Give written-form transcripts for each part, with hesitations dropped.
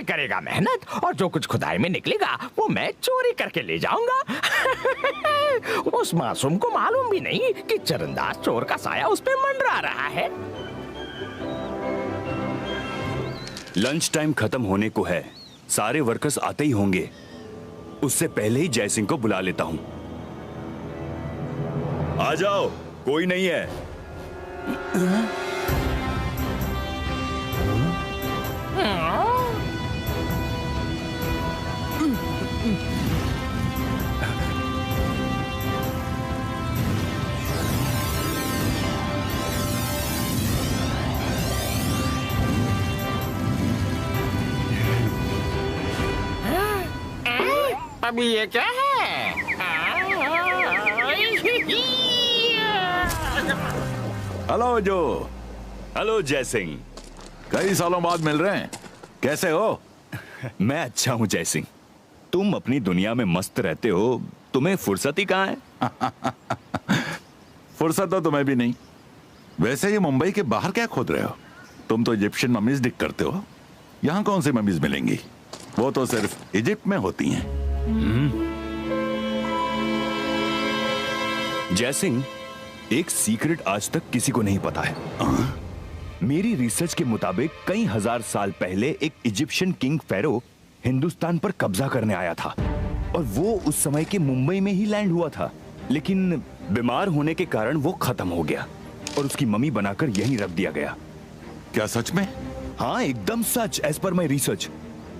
करेगा मेहनत और जो कुछ खुदाई में निकलेगा वो मैं चोरी करके ले जाऊंगा। उस मासूम को मालूम भी नहीं कि चरणदास चोर का साया उस पे मंडरा रहा है। लंच टाइम खत्म होने को है, सारे वर्कर्स आते ही होंगे। उससे पहले ही जयसिंह को बुला लेता हूं। आ जाओ, कोई नहीं है। अभी ये क्या है? हेलो जो। हेलो जयसिंह। कई सालों बाद मिल रहे हैं, कैसे हो? मैं अच्छा हूं जयसिंह, तुम अपनी दुनिया में मस्त रहते हो, तुम्हें फुर्सत ही कहाँ है? फुर्सत तो तुम्हें भी नहीं। वैसे ये मुंबई के बाहर क्या खोद रहे हो? तुम तो इजिप्शियन ममीज डिग करते हो। यहाँ कौन सी ममीज मिलेंगी? वो तो सिर्फ इजिप्ट में होती हैं। जयसिंह, एक सीक्रेट आज तक किसी को नहीं पता है। मेरी रिसर्च के मुताबिक कई हजार साल पहले एक इजिप्शियन किंग फेरो हिंदुस्तान पर कब्जा करने आया था और वो उस समय के मुंबई में ही लैंड हुआ था, लेकिन बीमार होने के कारण वो खत्म हो गया और उसकी मम्मी बनाकर यहीं रख दिया गया। क्या सच में? हाँ, एकदम सच। As per my research,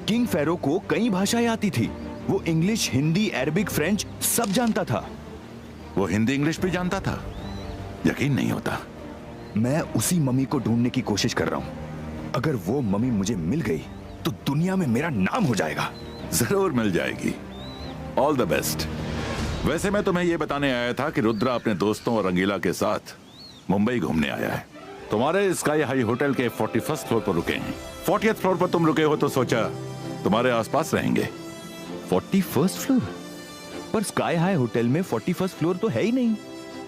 king फेरो को कई भाषाएं आती थी। वो इंग्लिश, हिंदी, अरबिक, फ्रेंच सब जानता था। वो हिंदी इंग्लिश भी जानता था? यकीन नहीं होता। मैं उसी मम्मी को ढूंढने की कोशिश कर रहा हूं। अगर वो मम्मी मुझे मिल गई तो दुनिया में मेरा नाम हो जाएगा। जरूर मिल जाएगी। All the best. वैसे मैं तुम्हें यह बताने आया था कि रुद्रा अपने दोस्तों और रंगीला के साथ मुंबई घूमने आया है। तुम्हारे स्काई हाई होटल के 41st फ्लोर पर रुके हैं। 40th फ्लोर पर तुम रुके हो तो सोचा तुम्हारे आसपास रहेंगे। 41st floor? पर स्काई हाई होटल में 41st फ्लोर तो है ही नहीं।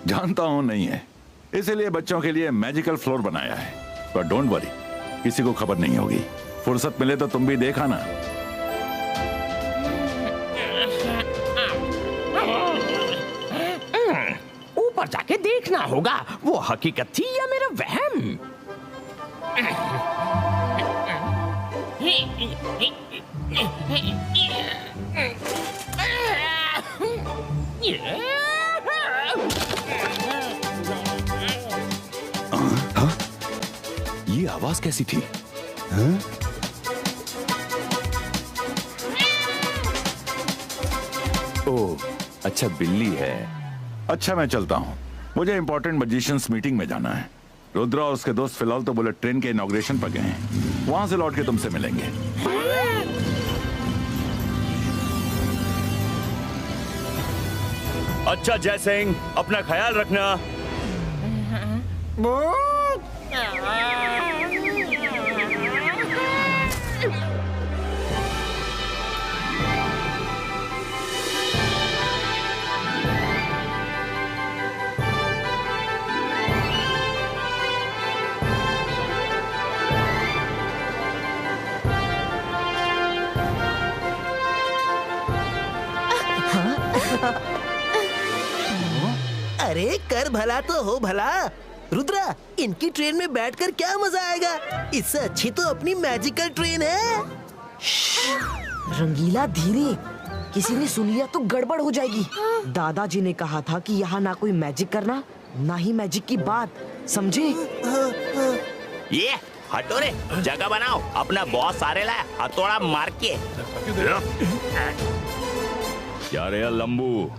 जानता हूं नहीं है, इसीलिए बच्चों के लिए मैजिकल फ्लोर बनाया है। पर डोंट वरी, किसी को खबर नहीं होगी। फुर्सत मिले तो तुम भी देखा ना। ऊपर जाके देखना होगा वो हकीकत थी या मेरा वहम। ये आवाज कैसी थी? हाँ? ओह, अच्छा बिल्ली है। अच्छा मैं चलता हूँ, मुझे इंपॉर्टेंट मैजिशियंस मीटिंग में जाना है। रुद्रा और उसके दोस्त फिलहाल तो बुलेट ट्रेन के इनॉग्रेशन पर गए हैं। वहां से लौट के तुमसे मिलेंगे। अच्छा जयसिंह, अपना ख्याल रखना। अरे कर भला तो हो भला। रुद्रा, इनकी ट्रेन में बैठकर क्या मजा आएगा? इससे अच्छी तो अपनी मैजिकल ट्रेन है। रंगीला धीरे, किसी ने सुन लिया तो गड़बड़ हो जाएगी। दादाजी ने कहा था कि यहाँ ना कोई मैजिक करना, ना ही मैजिक की बात, समझे? ये हटो रे, जगह बनाओ। अपना बॉस सारे लाया, हथौड़ा मार के। क्या रे लंबू,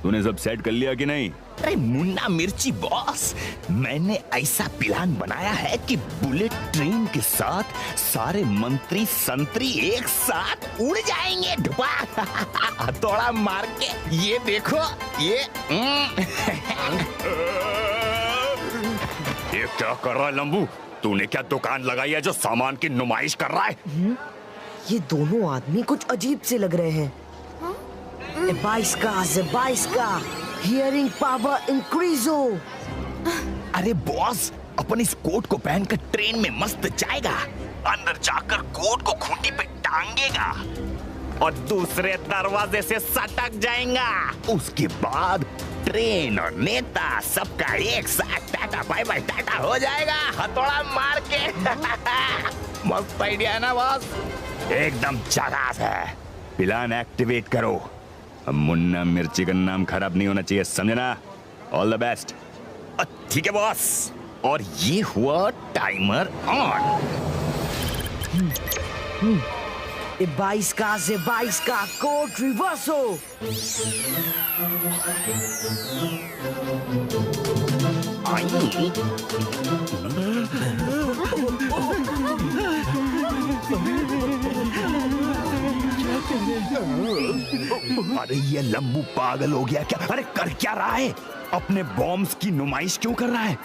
तूने सब सेट कर लिया कि नहीं? अरे मुन्ना मिर्ची बॉस, मैंने ऐसा प्लान बनाया है कि बुलेट ट्रेन के साथ सारे मंत्री संतरी एक साथ उड़ जाएंगे ढुपा हथौड़ा मार के। ये देखो, ये क्या कर रहा है लंबू? तूने क्या दुकान लगाई है जो सामान की नुमाइश कर रहा है? ये दोनों आदमी कुछ अजीब से लग रहे हैं। बाईस का हियरिंग पावर इंक्रीजो। अरे बॉस, अपन इस कोट को पहनकर ट्रेन में मस्त जाएगा। अंदर जाकर कोट को खूंटी पे टांगेगा और दूसरे दरवाजे से सटक जाएगा। उसके बाद ट्रेन और नेता सबका एक साथ टाटा बाय बाय टाटा हो जाएगा हथौड़ा मार के। मस्त आइडिया है ना बॉस? एकदम झकास है। प्लान एक्टिवेट करो। अब मुन्ना मिर्ची का नाम खराब नहीं होना चाहिए, समझना? All the best. ठीक है बॉस। और ये हुआ टाइमर ऑन। 22 का से 22 का कोड रिवर्स हो। अरे ये लंबू पागल हो गया क्या? अरे कर क्या रहा है? अपने बॉम्ब्स की नुमाइश क्यों कर रहा है?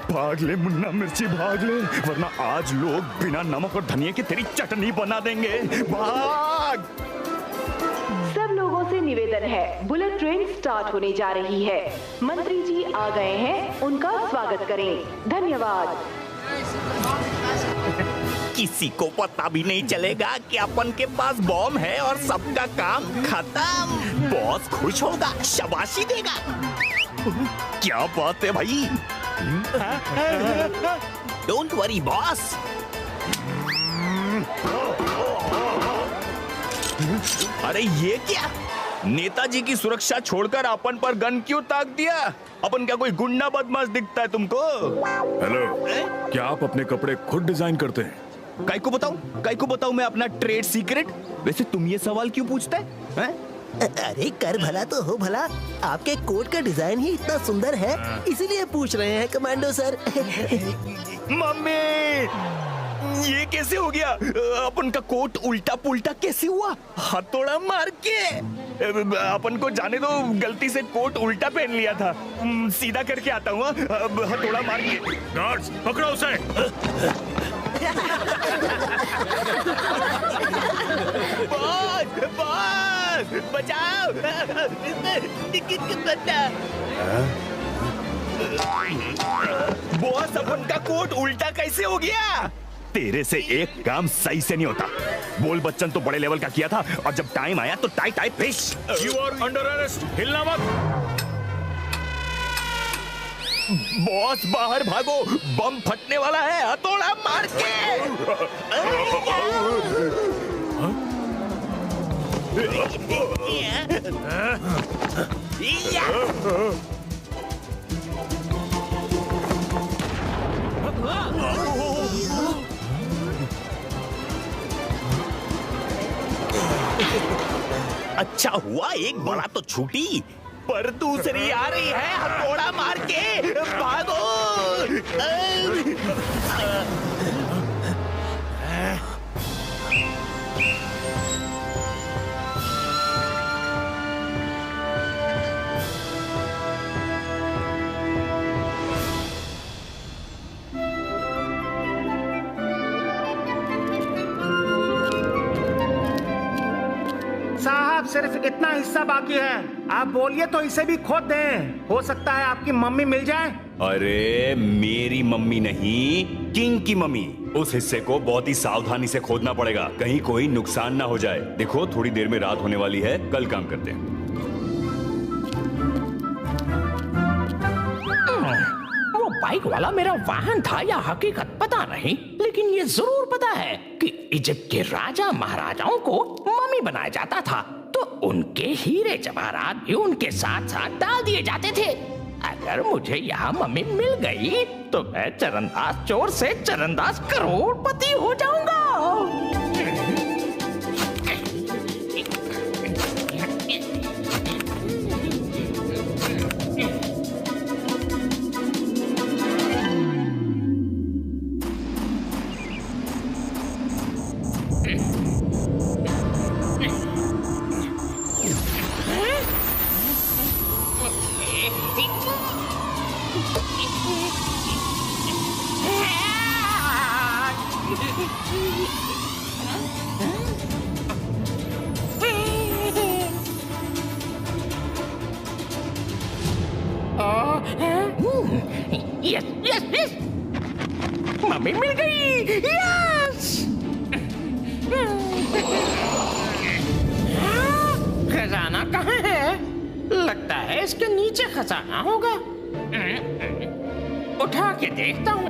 भाग ले मुन्ना मिर्ची, भाग ले, वरना आज लोग बिना नमक और धनिया की तेरी चटनी बना देंगे। भाग! सब लोगों से निवेदन है, बुलेट ट्रेन स्टार्ट होने जा रही है। मंत्री जी आ गए हैं, उनका स्वागत करें। धन्यवाद। किसी को पता भी नहीं चलेगा कि अपन के पास बॉम्ब है और सबका काम खत्म। बॉस खुश होगा, शाबाशी देगा। क्या बात है भाई? Don't worry boss. अरे ये क्या? नेताजी की सुरक्षा छोड़कर अपन पर गन क्यों ताक दिया? अपन क्या कोई गुंडा बदमाश दिखता है तुमको? हेलो, क्या आप अपने कपड़े खुद डिजाइन करते हैं? काय को बताऊं मैं अपना ट्रेड सीक्रेट? वैसे तुम ये सवाल क्यों पूछते हैं? अरे कर भला तो हो भला, आपके कोट का डिजाइन ही इतना सुंदर है, इसीलिए पूछ रहे हैं कमांडो सर। मम्मी, ये कैसे हो गया? अपन का कोट उल्टा पुल्टा कैसे हुआ? हथौड़ा मार के। अपन को जाने दो, गलती से कोट उल्टा पहन लिया था। सीधा करके आता हूँ, हथौड़ा मार के। गार्ड्स, पकड़ो उसे। बॉस, बचाओ। बॉस, अपन का कोट उल्टा कैसे हो गया? तेरे से एक काम सही से नहीं होता। बोल बच्चन तो बड़े लेवल का किया था, और जब टाइम आया तो टाई टाई फिश। यू आर अंडर अरेस्ट, हिलना मत। बॉस बाहर भागो, बम फटने वाला है, हथौड़ा मार के। अच्छा हुआ एक बड़ा तो छूटी, पर दूसरी आ रही है, हथौड़ा मार के भागो। साहब, सिर्फ इतना हिस्सा बाकी है, आप बोलिए तो इसे भी खोद दें। हो सकता है आपकी मम्मी मिल जाए। अरे मेरी मम्मी नहीं, किंग की मम्मी। उस हिस्से को बहुत ही सावधानी से खोदना पड़ेगा, कहीं कोई नुकसान ना हो जाए। देखो थोड़ी देर में रात होने वाली है, कल काम करते हैं। वो बाइक वाला मेरा वाहन था या हकीकत पता नहीं, लेकिन ये जरूर पता है कि इजिप्ट के राजा महाराजाओं को मम्मी बनाया जाता था, तो उनके हीरे जवाहरात भी उनके साथ साथ डाल दिए जाते थे। अगर मुझे यहाँ मम्मी मिल गई तो मैं चरणदास चोर से चरणदास करोड़पति हो जाऊंगा। यस यस यस, मम्मी मिल गई। यस! खजाना कहाँ है? लगता है इसके नीचे खजाना होगा। उठा के देखता हूँ।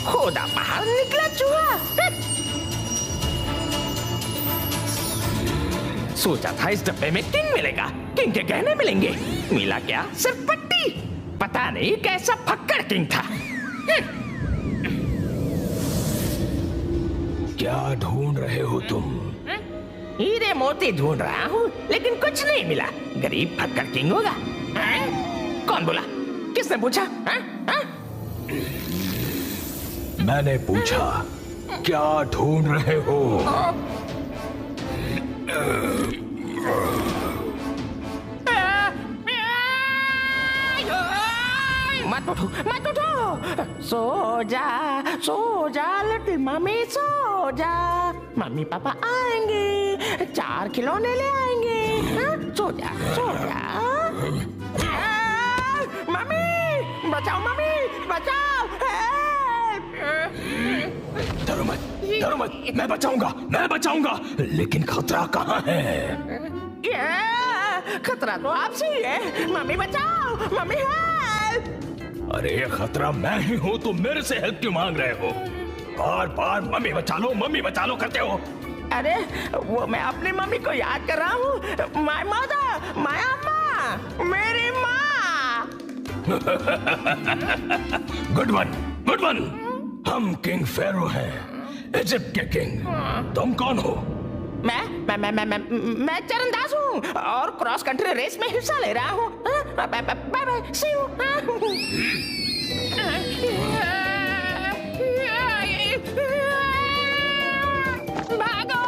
खुदा बाहर निकला चूहा। सोचा था इस डब्बे में किंग मिलेगा, किंग के गहने मिलेंगे। मिला क्या? सिर्फ पट्टी। पता नहीं कैसा फक्कड़ किंग था। क्या ढूंढ रहे हो तुम? हीरे मोती ढूंढ रहा हूँ, लेकिन कुछ नहीं मिला। गरीब फक्कड़ किंग होगा। कौन बोला? किसने पूछा? मैंने पूछा क्या ढूंढ रहे हो? मत उठो, मत उठो। सो जा लिटिल मम्मी, सो जा। मम्मी पापा आएंगे, 4 खिलौने ले आएंगे। सो जा, सो जा। मम्मी बचाओ, मम्मी बचाओ। डरो मत, मैं बचाऊंगा। लेकिन खतरा कहाँ है? खतरा तो आपसे ही है। मम्मी बचाओ, मम्मी हेल्प। अरे खतरा मैं ही हूँ, तुम मेरे से हेल्प क्यों मांग रहे हो? बार मम्मी बचा लो करते हो। अरे वो मैं अपनी मम्मी को याद कर रहा हूँ। माय मदर, माय अम्मा, मेरी माँ। Good one. हम किंग फेरो हैं, इजिप्ट के किंग। तुम कौन हो? मैं चरणदास हूँ और क्रॉस कंट्री रेस में हिस्सा ले रहा हूँ। Bye see you. भागो!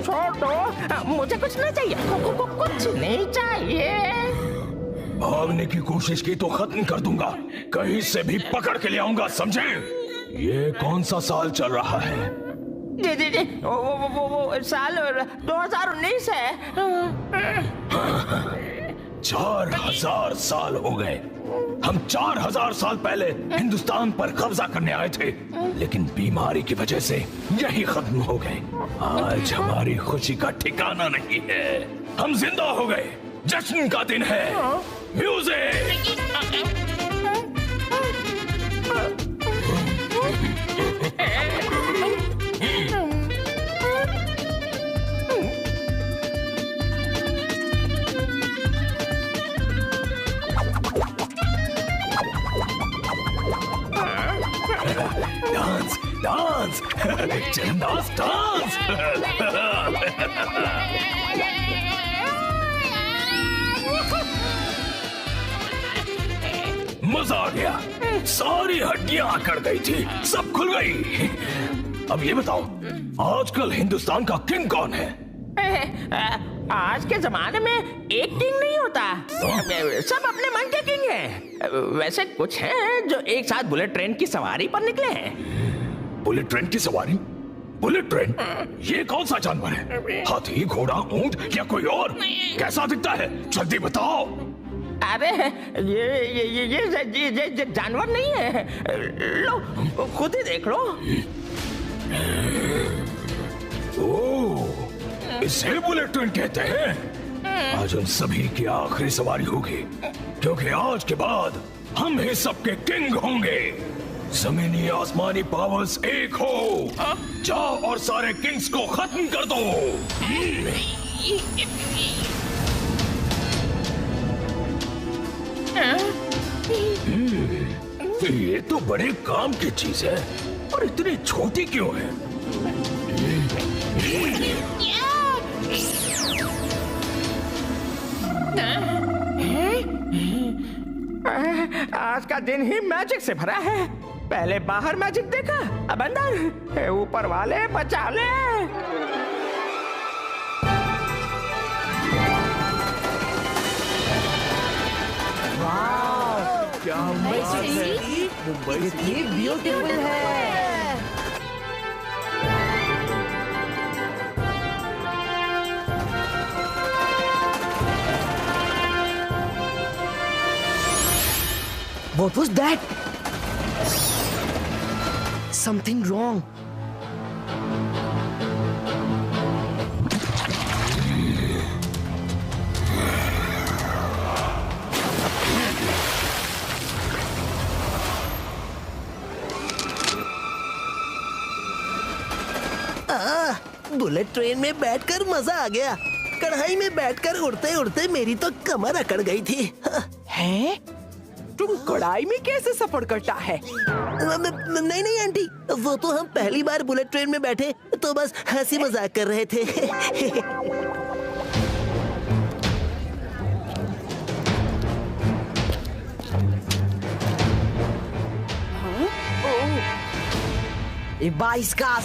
छोड़ दो, मुझे कुछ नहीं चाहिए। कुछ नहीं चाहिए। भागने की कोशिश की तो खत्म कर दूंगा, कहीं से भी पकड़ के ले आऊंगा, समझे? ये कौन सा साल चल रहा है? जी वो साल 2019 है। 4000 साल हो गए। हम 4000 साल पहले हिंदुस्तान पर कब्जा करने आए थे, लेकिन बीमारी की वजह से यही खत्म हो गए। आज हमारी खुशी का ठिकाना नहीं है। हम जिंदा हो गए, जश्न का दिन है। म्यूजिक! Dance Charandas dance. मजा आ गया, सारी हड्डियां अकड़ गई थी, सब खुल गई। अब ये बताओ, आजकल हिंदुस्तान का किंग कौन है? आज के जमाने में एक किंग नहीं होता, सब अपने मन के किंग हैं। वैसे कुछ हैं जो एक साथ बुलेट ट्रेन की सवारी पर निकले हैं। बुलेट ट्रेन की सवारी? Bullet train? ये कौन सा जानवर है? हाथी, घोड़ा, ऊंट या कोई और? कैसा दिखता है? जल्दी बताओ। अरे ये जानवर नहीं है, लो खुद ही देख लो। ओह, इसे बुलेट ट्रेन कहते हैं। आज उन सभी की आखिरी सवारी होगी, क्योंकि आज के बाद हम ही सबके किंग होंगे। जमीनी आसमानी पावर्स एक हो, जाओ और सारे किंग्स को खत्म कर दो। ये तो बड़े काम की चीज है, और इतनी छोटी क्यों है? आज का दिन ही मैजिक से भरा है। पहले बाहर मैजिक देखा, अब अंदर। हे ऊपर वाले बचा ले। क्या मुंबई कितनी ब्यूटीफुल है। What was that? Something wrong. Bullet train में बैठकर मजा आ गया। कढ़ाई में बैठकर उड़ते उड़ते मेरी तो कमर अकड़ गई थी। हैं? तुम कढ़ाई में कैसे सफर करता है? नहीं नहीं आंटी, वो तो हम पहली बार बुलेट ट्रेन में बैठे तो बस हंसी मजाक कर रहे थे।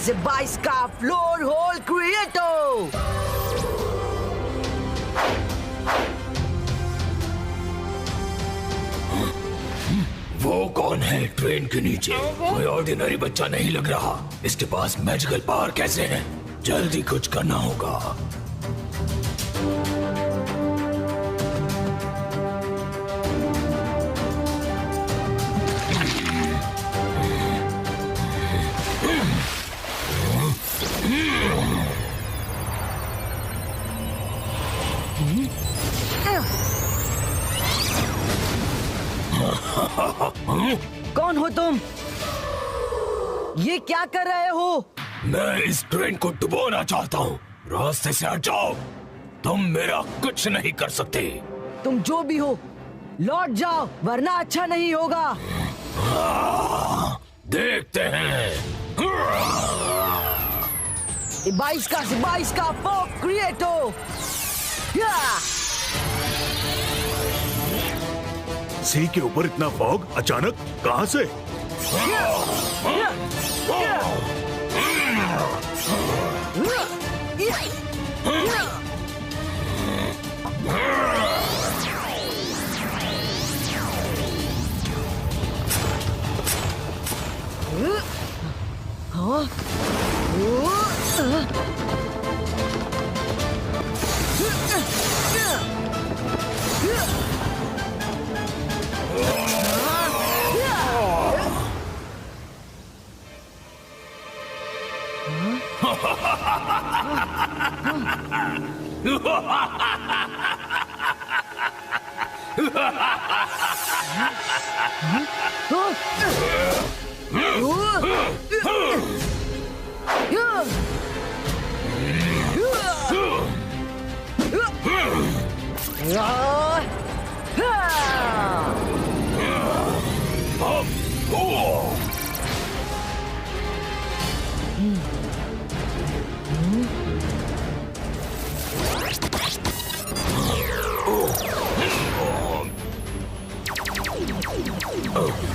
Se baisca, floor hole creator. वो कौन है ट्रेन के नीचे? कोई ऑर्डिनरी बच्चा नहीं लग रहा। इसके पास मैजिकल पावर कैसे है? जल्दी कुछ करना होगा। कौन हो तुम? ये क्या कर रहे हो? मैं इस ट्रेन को डुबोना चाहता हूँ। रास्ते से हट जाओ। तुम मेरा कुछ नहीं कर सकते। तुम जो भी हो, लौट जाओ वरना अच्छा नहीं होगा। देखते हैं। बाईस का फॉग क्रिएटो। सी के ऊपर इतना फॉग अचानक कहां से?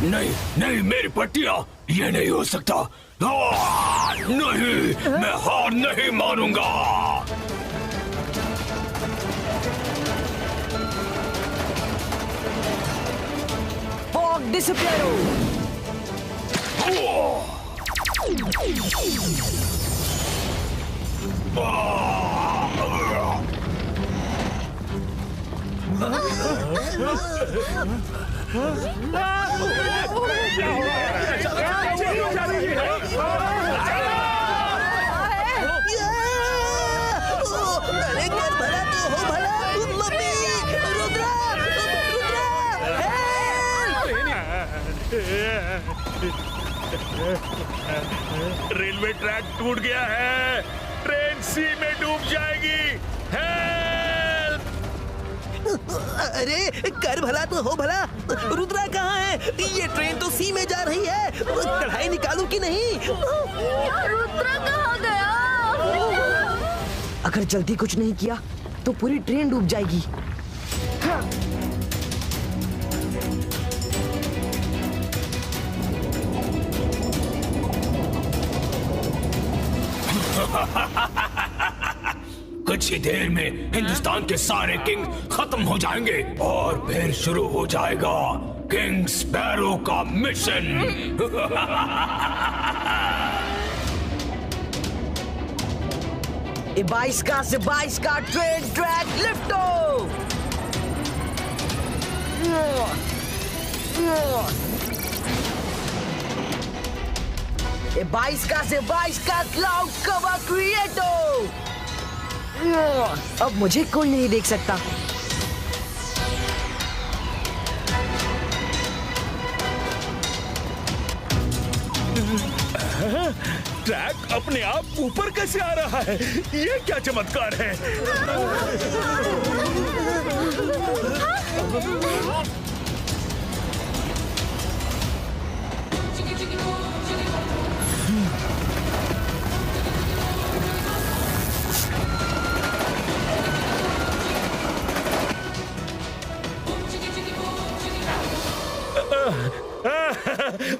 नहीं नहीं, मेरी पट्टियां, ये नहीं हो सकता। नहीं, मैं हार नहीं मानूंगा। फॉग डिसअपियरो। अरे कर भला तो हो भला। मम्मी, रुद्रा, रेलवे ट्रैक टूट गया है। ट्रेन सी में डूब जाएगी। हेल्प! अरे कर भला तो हो भला। रुद्रा कहाँ है? ये ट्रेन तो सी में जा रही है। कढ़ाई निकालूं कि नहीं? रुद्रा कहाँ गया? अगर जल्दी कुछ नहीं किया तो पूरी ट्रेन डूब जाएगी। कुछ ही देर में हिंदुस्तान के सारे किंग खत्म हो जाएंगे और फिर शुरू हो जाएगा किंग स्पैरो का मिशन। इबाइस्का से 22 का ट्रेन ट्रैक लिफ्ट ऑफ। इबाइस्का से 22 का क्लाउड कवर क्रिएटो। अब मुझे कोई नहीं देख सकता। ट्रैक अपने आप ऊपर कैसे आ रहा है? ये क्या चमत्कार है?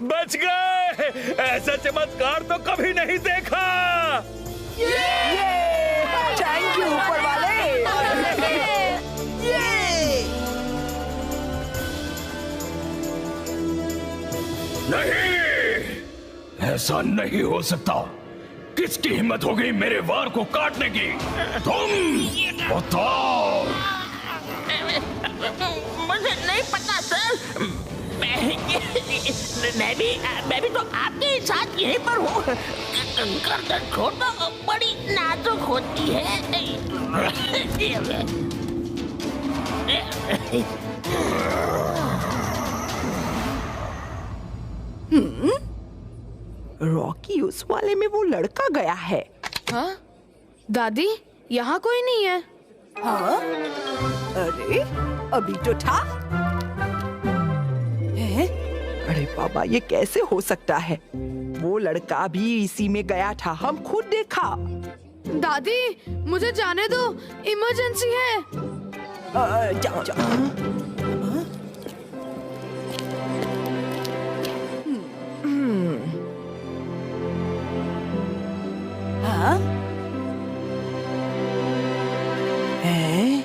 बच गए! ऐसा चमत्कार तो कभी नहीं देखा। थैंक यू ऊपर वाले। नहीं, ऐसा नहीं हो सकता। किसकी हिम्मत हो गई मेरे वार को काटने की? तुम बताओ। मुझे नहीं पता सर। मैं भी तो आपके साथ यहीं पर हूँ। गर्दन छोड़ना बड़ी नाजुक होती है। रॉकी, उस वाले में वो लड़का गया है। हाँ? दादी, यहाँ कोई नहीं है। हाँ? अरे, अभी तो था। है? अरे बाबा, ये कैसे हो सकता है? वो लड़का भी इसी में गया था, हम खुद देखा। दादी, मुझे जाने दो, इमरजेंसी है। जाओ जाओ। हाँ? हैं?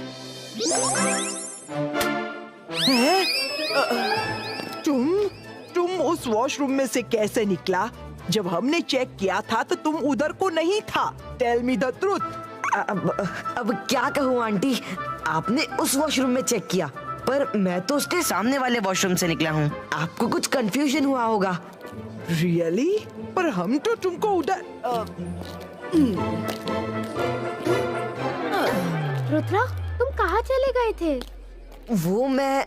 तुम उस वॉशरूम में से कैसे निकला? जब हमने चेक किया था तो तुम उधर को नहीं था। Tell me the truth. अब क्या कहूँ आंटी, आपने उस वॉशरूम में चेक किया, पर मैं तो उसके सामने वाले वॉशरूम से निकला हूँ। आपको कुछ कंफ्यूजन हुआ होगा। रियली? पर हम तो तुमको उधर। रुद्रा, तुम कहाँ चले गए थे? वो मैं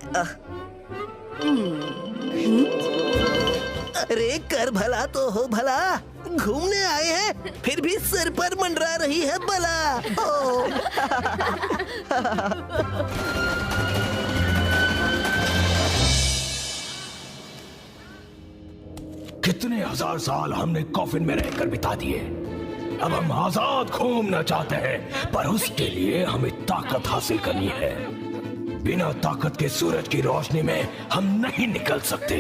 अरे कर भला तो हो भला, घूमने आए हैं फिर भी सिर पर मंडरा रही है बला। ओ। कितने हजार साल हमने कॉफिन में रहकर बिता दिए। अब हम आजाद घूमना चाहते हैं, पर उसके लिए हमें ताकत हासिल करनी है। बिना ताकत के सूरज की रोशनी में हम नहीं निकल सकते।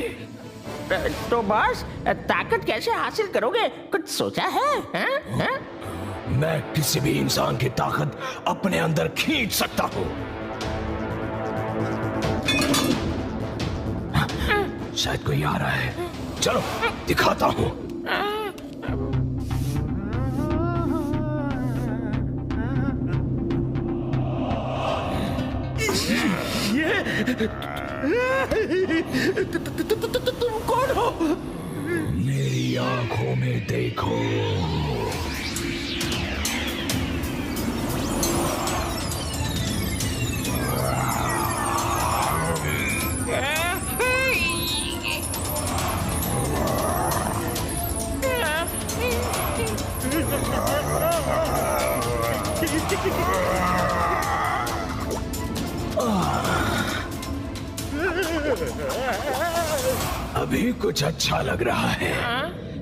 तो बॉस, ताकत कैसे हासिल करोगे? कुछ सोचा है? हैं? मैं किसी भी इंसान की ताकत अपने अंदर खींच सकता हूँ। शायद कोई आ रहा है, चलो दिखाता हूँ। तुम कौन हो? मेरी आंखों में देखो। अभी कुछ अच्छा लग रहा है,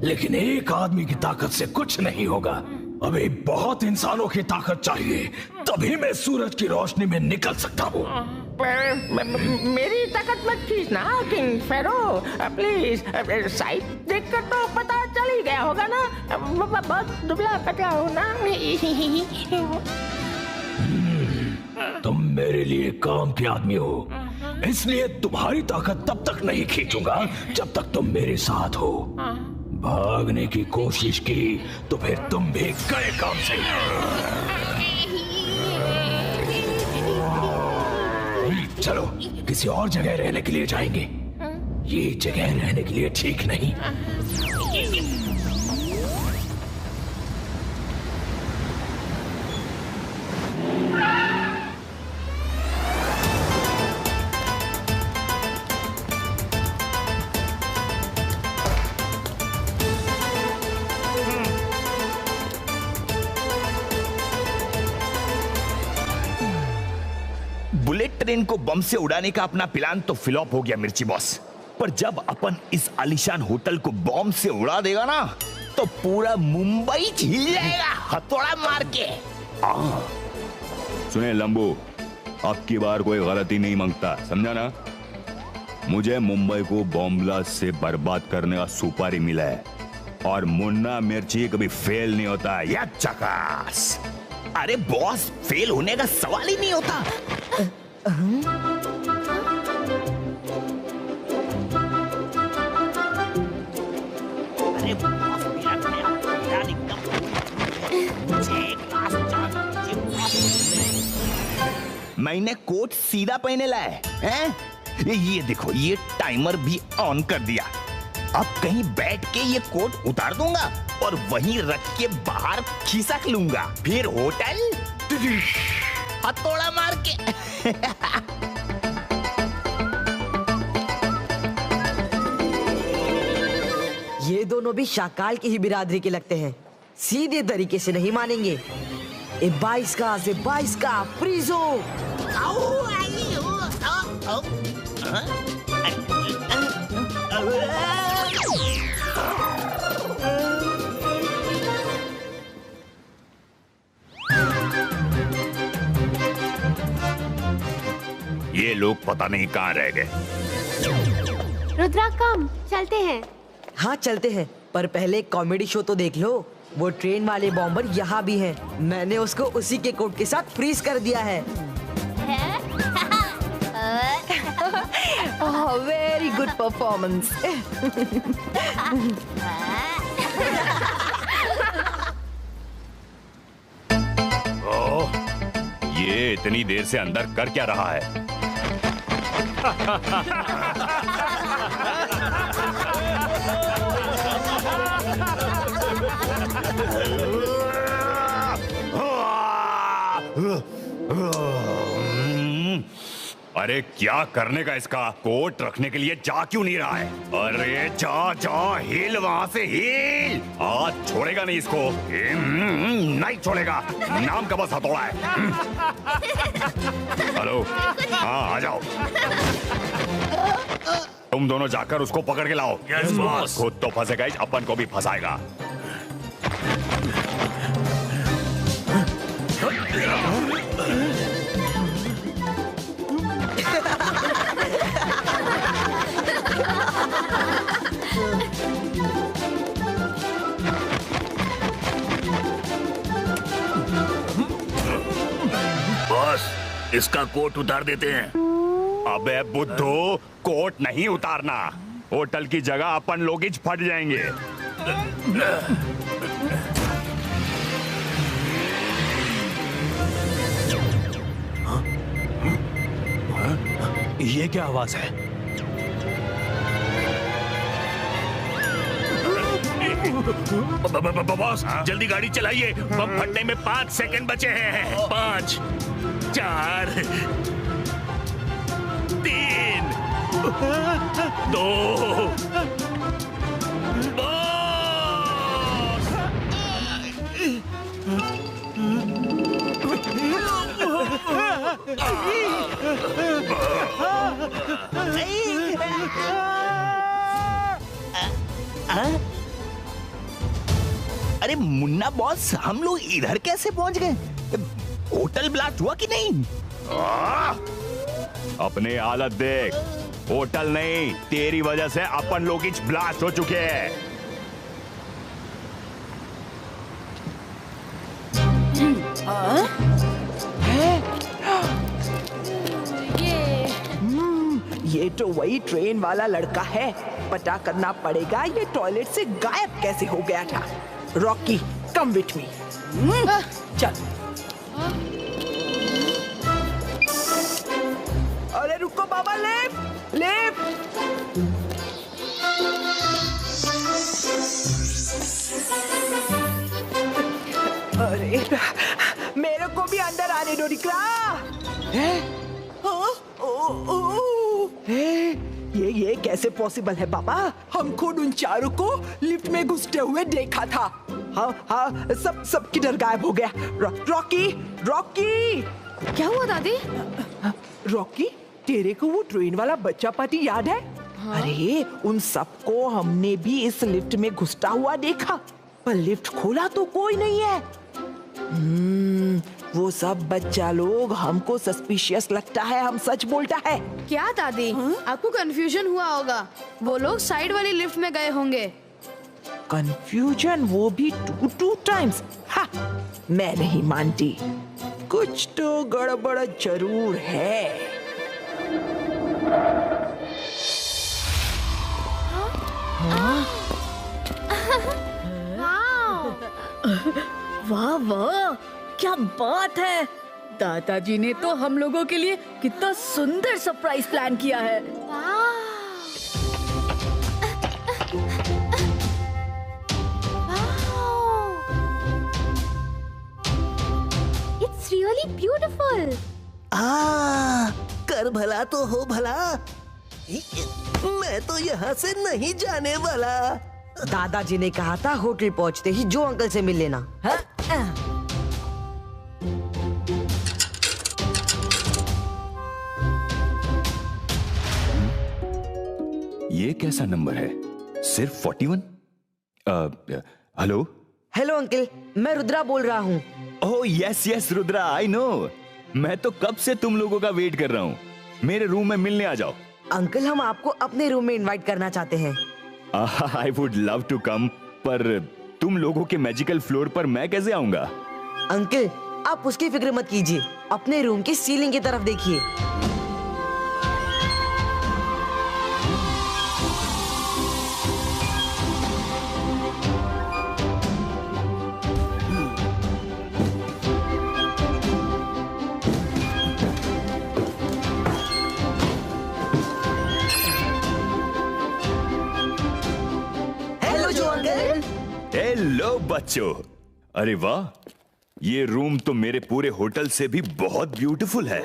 लेकिन एक आदमी की ताकत से कुछ नहीं होगा। अभी बहुत इंसानों की ताकत चाहिए, तभी मैं सूरज की रोशनी में निकल सकता हूँ। मेरी ताकत मत खींचना किंग फेरो, प्लीज। साइड देखकर तो पता चल संभाल ही गया होगा ना, बहुत दुबला पतला हो ना। तुम मेरे लिए काम के आदमी हो, इसलिए तुम्हारी ताकत तब तक नहीं खींचूंगा जब तक तुम मेरे साथ हो। भागने की कोशिश की तो फिर तुम भी गए काम से। चलो किसी और जगह रहने के लिए जाएंगे, ये जगह रहने के लिए ठीक नहीं। बुलेट ट्रेन को बम से उड़ाने का अपना प्लान तो फ्लॉप हो गया मिर्ची बॉस, पर जब अपन इस आलीशान होटल को बम से उड़ा देगा ना तो पूरा मुंबई हिल जाएगा हथौड़ा मार के। सुने लंबू, अब की बार कोई गलती नहीं मांगता, समझा ना? मुझे मुंबई को बॉम्ब ब्लास्ट से बर्बाद करने का सुपारी मिला है और मुन्ना मिर्ची कभी फेल नहीं होता। या चकास। अरे बॉस, फेल होने का सवाल ही नहीं होता। अरे बॉस, मेरा एकदम मैंने कोट सीधा पहने लाए हैं? ये देखो, ये टाइमर भी ऑन कर दिया। अब कहीं बैठ के ये कोट उतार दूंगा और वहीं रख के बाहर खिसक लूंगा, फिर होटल हथौड़ा मार के। ये दोनों भी शाकाल की ही बिरादरी के लगते हैं, सीधे तरीके से नहीं मानेंगे। ए 22 का फ्रीज हो। ये लोग पता नहीं कहाँ रह गए। रुद्रा कम, चलते हैं। हाँ चलते हैं, पर पहले एक कॉमेडी शो तो देख लो। वो ट्रेन वाले बॉम्बर यहाँ भी हैं। मैंने उसको उसी के कोट के साथ फ्रीज कर दिया है। Very good performance. ये इतनी देर से अंदर कर क्या रहा है? अरे क्या करने का इसका? कोट रखने के लिए जा क्यों नहीं रहा है? अरे जा जा, हिल वहां से हिल। आज छोड़ेगा नहीं इसको, नहीं छोड़ेगा। नाम का बस हथौड़ा है। हेलो, हाँ आ जाओ। तुम दोनों जाकर उसको पकड़ के लाओ। Yes boss. खुद तो फंसेगा ही, अपन को भी फंसाएगा। बॉस, इसका कोट उतार देते हैं। अबे बुद्धू, कोट नहीं उतारना। होटल की जगह अपन लोग ही फट जाएंगे। ये क्या आवाज है? बॉस, जल्दी गाड़ी चलाइए। बम फटने में 5 सेकंड बचे हैं। 5, 4, 3, 2, अरे मुन्ना बॉस, हम लोग इधर कैसे पहुंच गए? होटल ब्लास्ट हुआ कि नहीं? अपने हालत देख। होटल नहीं, तेरी वजह से अपन लोग ब्लास्ट हो चुके हैं। ये तो वही ट्रेन वाला लड़का है। पता करना पड़ेगा ये टॉयलेट से गायब कैसे हो गया था। Rocky, come with me. चल। अरे रुको बाबा, लेफ्ट लेफ्ट। अरे मेरे को भी अंदर आने दो निकला। ये कैसे पॉसिबल है बाबा? हम खुद उन चारों को लिफ्ट में घुसते हुए देखा था। हाँ, सब किधर गायब हो गया? Rocky, Rocky! क्या हुआ दादी? रॉकी, तेरे को वो ट्रेन वाला बच्चा पार्टी याद है? हाँ? अरे उन सबको हमने भी इस लिफ्ट में घुसता हुआ देखा, पर लिफ्ट खोला तो कोई नहीं है। वो सब बच्चा लोग हमको सस्पिशियस लगता है, हम सच बोलता है। क्या दादी? आपको कंफ्यूजन हुआ होगा, वो लोग साइड वाली लिफ्ट में गए होंगे। कंफ्यूजन, वो भी 2 टाइम्स? हाँ, मैं नहीं मानती, कुछ तो गड़बड़ जरूर है। वाह वाह, क्या बात है! दादाजी ने तो हम लोगों के लिए कितना सुंदर सरप्राइज प्लान किया है। It's really beautiful. कर भला तो हो भला। मैं तो यहाँ से नहीं जाने वाला। दादाजी ने कहा था होटल पहुँचते ही जो अंकल से मिल लेना। हाँ? ये कैसा नंबर है? सिर्फ 41? हेलो हेलो अंकल, मैं रुद्रा बोल रहा हूँ। Oh yes Rudra, I know. मैं तो कब से तुम लोगों का वेट कर रहा हूँ। मेरे रूम में मिलने आ जाओ। अंकल, हम आपको अपने रूम में इनवाइट करना चाहते हैं। I would love to come, पर तुम लोगों के मैजिकल फ्लोर पर मैं कैसे आऊंगा? अंकल, आप उसकी फिक्र मत कीजिए, अपने रूम की सीलिंग की तरफ देखिए। हेलो बच्चों, अरे वाह, ये रूम तो मेरे पूरे होटल से भी बहुत ब्यूटीफुल है।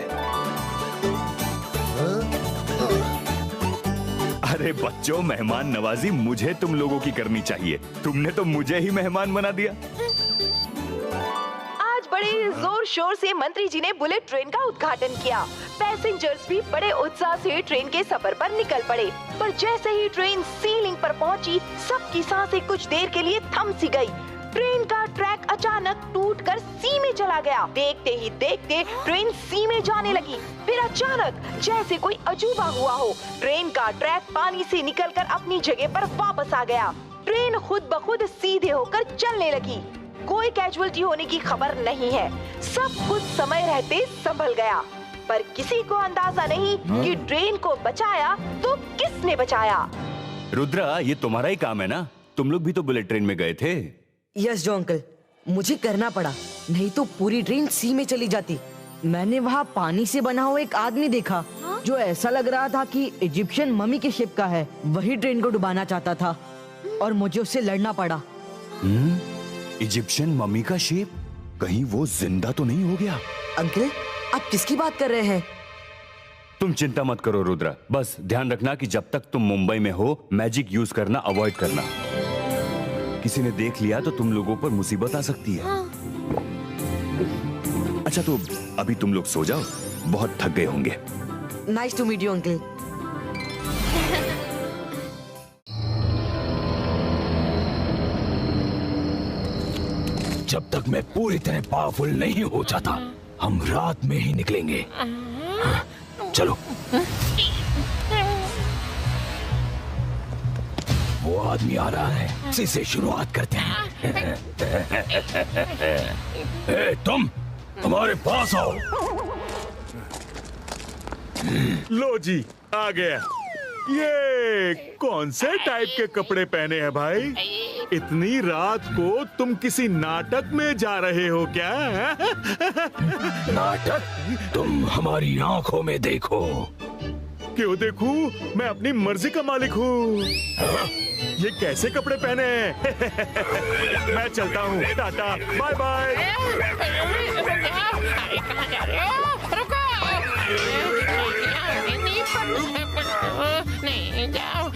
अरे बच्चों, मेहमान नवाजी मुझे तुम लोगों की करनी चाहिए। तुमने तो मुझे ही मेहमान बना दिया। आज बड़े जोर शोर से मंत्री जी ने बुलेट ट्रेन का उद्घाटन किया। पैसेंजर्स भी बड़े उत्साह से ट्रेन के सफर पर निकल पड़े, पर जैसे ही ट्रेन सीलिंग पर पहुंची, सबकी सांसें कुछ देर के लिए थम सी गई। ट्रेन का ट्रैक अचानक टूटकर सी में चला गया। देखते ही देखते ट्रेन सी में जाने लगी। फिर अचानक जैसे कोई अजूबा हुआ हो, ट्रेन का ट्रैक पानी से निकलकर अपनी जगह पर वापस आ गया। ट्रेन खुद ब खुद सीधे होकर चलने लगी। कोई कैजुअलिटी होने की खबर नहीं है। सब कुछ समय रहते संभल गया, पर किसी को अंदाजा नहीं कि ट्रेन को बचाया तो किसने बचाया। रुद्रा, ये तुम्हारा ही काम है ना? तुम लोग भी तो बुलेट ट्रेन में गए थे। यस जो अंकल, मुझे करना पड़ा, नहीं तो पूरी ट्रेन सी में चली जाती। मैंने वहाँ पानी से बना हुआ एक आदमी देखा जो ऐसा लग रहा था कि इजिप्शियन मम्मी के शिप का है। वही ट्रेन को डुबाना चाहता था और मुझे उससे लड़ना पड़ा। इजिप्शियन मम्मी का शिप? कहीं वो जिंदा तो नहीं हो गया? अंकल, आप किसकी बात कर रहे हैं? तुम चिंता मत करो रुद्रा, बस ध्यान रखना कि जब तक तुम मुंबई में हो मैजिक यूज करना अवॉइड करना। किसी ने देख लिया तो तुम लोगों पर मुसीबत आ सकती है। अच्छा तो अभी तुम लोग सो जाओ, बहुत थक गए होंगे। Nice to meet you uncle. जब तक मैं पूरी तरह पावरफुल नहीं हो जाता, हम रात में ही निकलेंगे। चलो। वो आदमी आ रहा है, इसी से शुरुआत करते हैं। तुम हमारे पास आओ। लो जी, आ गया। ये कौन से टाइप के कपड़े पहने हैं भाई? इतनी रात को तुम किसी नाटक में जा रहे हो क्या? नाटक? तुम हमारी आंखों में देखो। क्यों देखूं? मैं अपनी मर्जी का मालिक हूँ। ये कैसे कपड़े पहने हैं? मैं चलता हूँ, टाटा, बाय बाय। नहीं जाओ।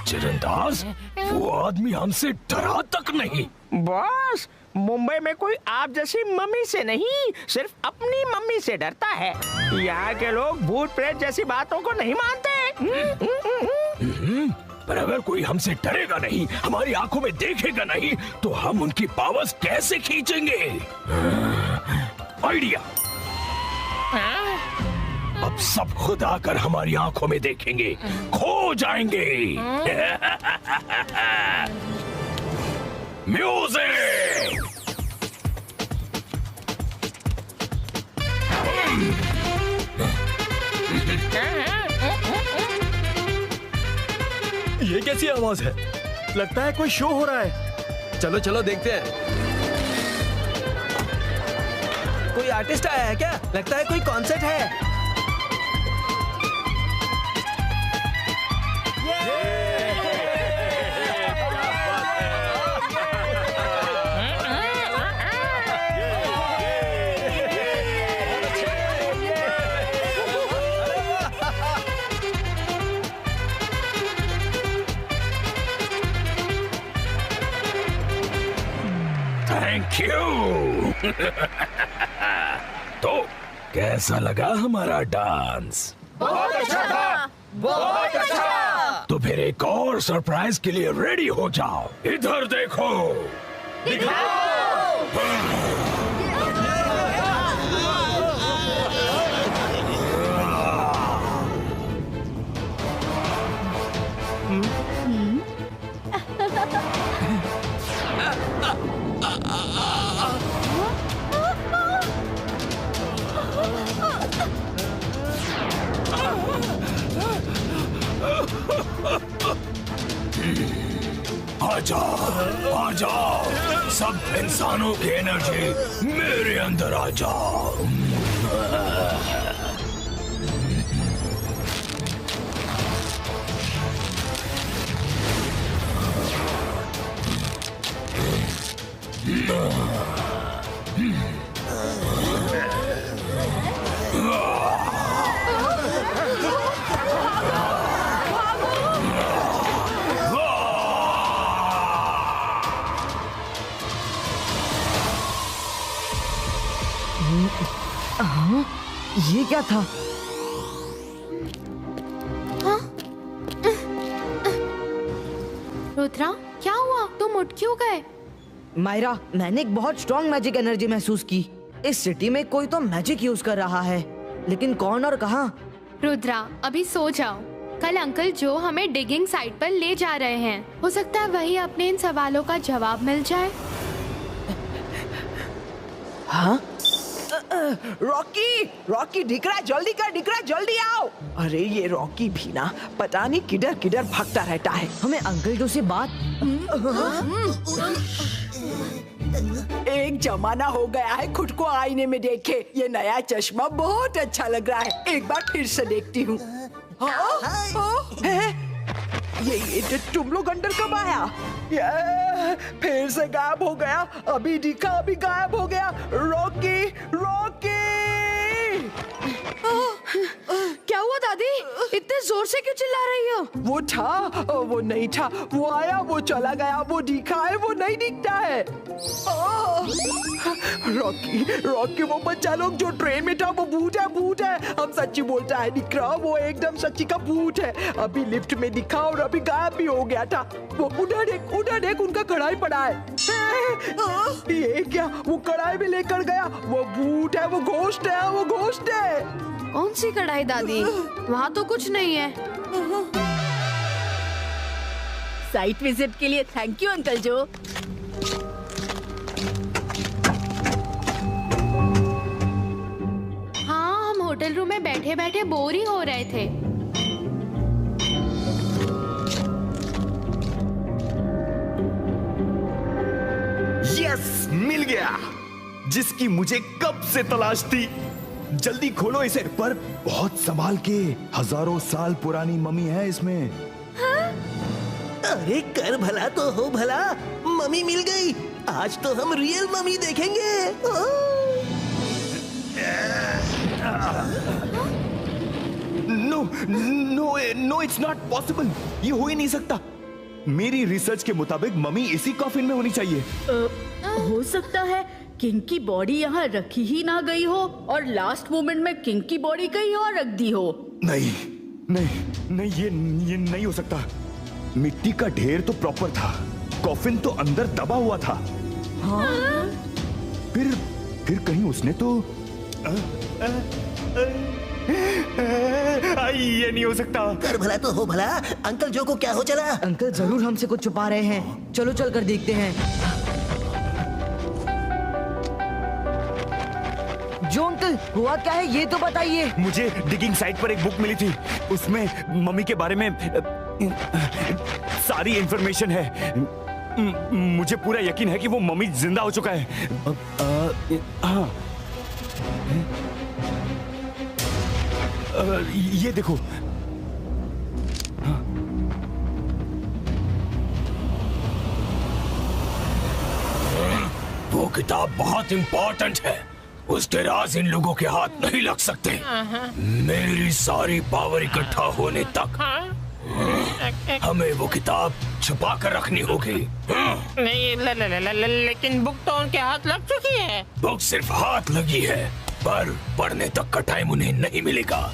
चरणदास, वो आदमी हमसे डरा तक नहीं। बॉस, मुंबई में कोई आप जैसी मम्मी से नहीं, सिर्फ अपनी मम्मी से डरता है। यहाँ के लोग भूत प्रेत जैसी बातों को नहीं मानते। पर अगर कोई हमसे डरेगा नहीं, हमारी आंखों में देखेगा नहीं, तो हम उनकी पावर्स कैसे खींचेंगे? आइडिया। अब सब खुद आकर हमारी आंखों में देखेंगे, खो जाएंगे। म्यूजिक। ये कैसी आवाज है? लगता है कोई शो हो रहा है। चलो चलो देखते हैं। कोई आर्टिस्ट आया है क्या? लगता है कोई कॉन्सर्ट है। Thank you. तो कैसा लगा हमारा डांस? बहुत अच्छा था, बहुत अच्छा। तो फिर एक और सरप्राइज के लिए रेडी हो जाओ। इधर देखो। आ जाओ, सब इंसानों की एनर्जी मेरे अंदर आ जाओ। ये क्या था? रुद्रा, क्या हुआ? तुम उठ क्यों गए? मायरा, मैंने एक बहुत स्ट्रॉन्ग मैजिक एनर्जी महसूस की। इस सिटी में कोई तो मैजिक यूज कर रहा है, लेकिन कौन और कहाँ? रुद्रा, अभी सो जाओ। कल अंकल जो हमें डिगिंग साइट पर ले जा रहे हैं, हो सकता है वही अपने इन सवालों का जवाब मिल जाए। हाँ? रॉकी, रॉकी दिख रहा है, जल्दी कर, दिख रहा है, जल्दी आओ। अरे ये रॉकी भी ना पता नहीं किधर किधर भागता रहता है। हमें अंकल जो से बात। एक जमाना हो गया है खुद को आईने में देखे। ये नया चश्मा बहुत अच्छा लग रहा है, एक बार फिर से देखती हूँ। ये तुम लोग अंदर कब आया? ये फिर से गायब हो गया, अभी दिखा अभी गायब हो गया। Rocky, Rocky! क्या हुआ दादी? इतने जोर से क्यों चिल्ला रही हो? वो था, वो नहीं था, वो आया, वो चला गया, वो दिखा है, वो नहीं दिखता है। रॉकी, रॉकी, वो बच्चा लोग जो ट्रेन में था वो भूत है, भूत है। हम सच्ची बोलता है दिख रहा, वो एकदम सच्ची का भूत है। अभी लिफ्ट में दिखा और अभी गायब भी हो गया था। वो उधर देख उनका कढ़ाई पड़ा है। ये क्या? वो कढ़ाई भी लेकर गया। वो भूत है, वो घोस्ट है, वो घोस्ट है। कौन सी कढ़ाई दादी? वहाँ तो कुछ नहीं है। साइट विजिट के लिए थैंक यू अंकल जो। हाँ, हम होटल रूम में बैठे बैठे बोर ही हो रहे थे। यस, मिल गया, जिसकी मुझे कब से तलाश थी। जल्दी खोलो इसे। पर बहुत संभाल के, हजारों साल पुरानी मम्मी है इसमें। हाँ? अरे कर भला तो हो भला, मम्मी मिल गई। आज तो हम रियल मम्मी देखेंगे। No no no, it's not possible. ये हो ही नहीं सकता। मेरी रिसर्च के मुताबिक मम्मी इसी कॉफिन में होनी चाहिए। हो सकता है किंग की बॉडी यहाँ रखी ही ना गई हो और लास्ट मोमेंट में किंग की बॉडी कहीं और रख दी हो। नहीं नहीं नहीं, ये नहीं हो सकता। मिट्टी का ढेर तो प्रॉपर था, कॉफिन तो अंदर दबा हुआ था। हाँ? फिर कहीं उसने तो ये नहीं हो सकता। कर भला तो हो भला, अंकल जो को क्या हो चला? अंकल जरूर हमसे कुछ छुपा रहे हैं। चलो चल कर देखते हैं। जो अंकल, हुआ क्या है ये तो बताइए। मुझे डिगिंग साइट पर एक बुक मिली थी, उसमें मम्मी के बारे में सारी इंफॉर्मेशन है। मुझे पूरा यकीन है कि वो मम्मी जिंदा हो चुका है। हाँ, ये देखो। हाँ। वो किताब बहुत इम्पोर्टेंट है, उसके राज इन लोगों के हाथ नहीं लग सकते। मेरी सारी पावर इकट्ठा होने तक हमें वो किताब छुपा कर रखनी होगी। नहीं, लेकिन बुक तो उनके हाथ लग चुकी है। बुक सिर्फ हाथ लगी है, पर पढ़ने तक का टाइम उन्हें नहीं मिलेगा।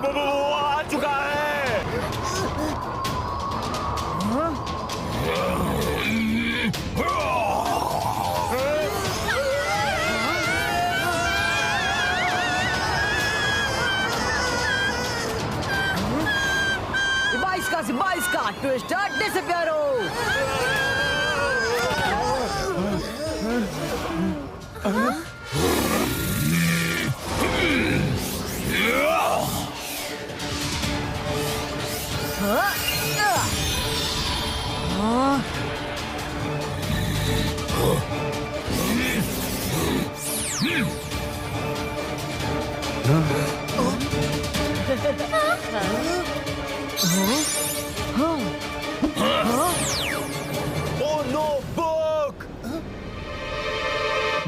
आ चुका है। बाईस का twister डिसअपियरो। Oh no, book!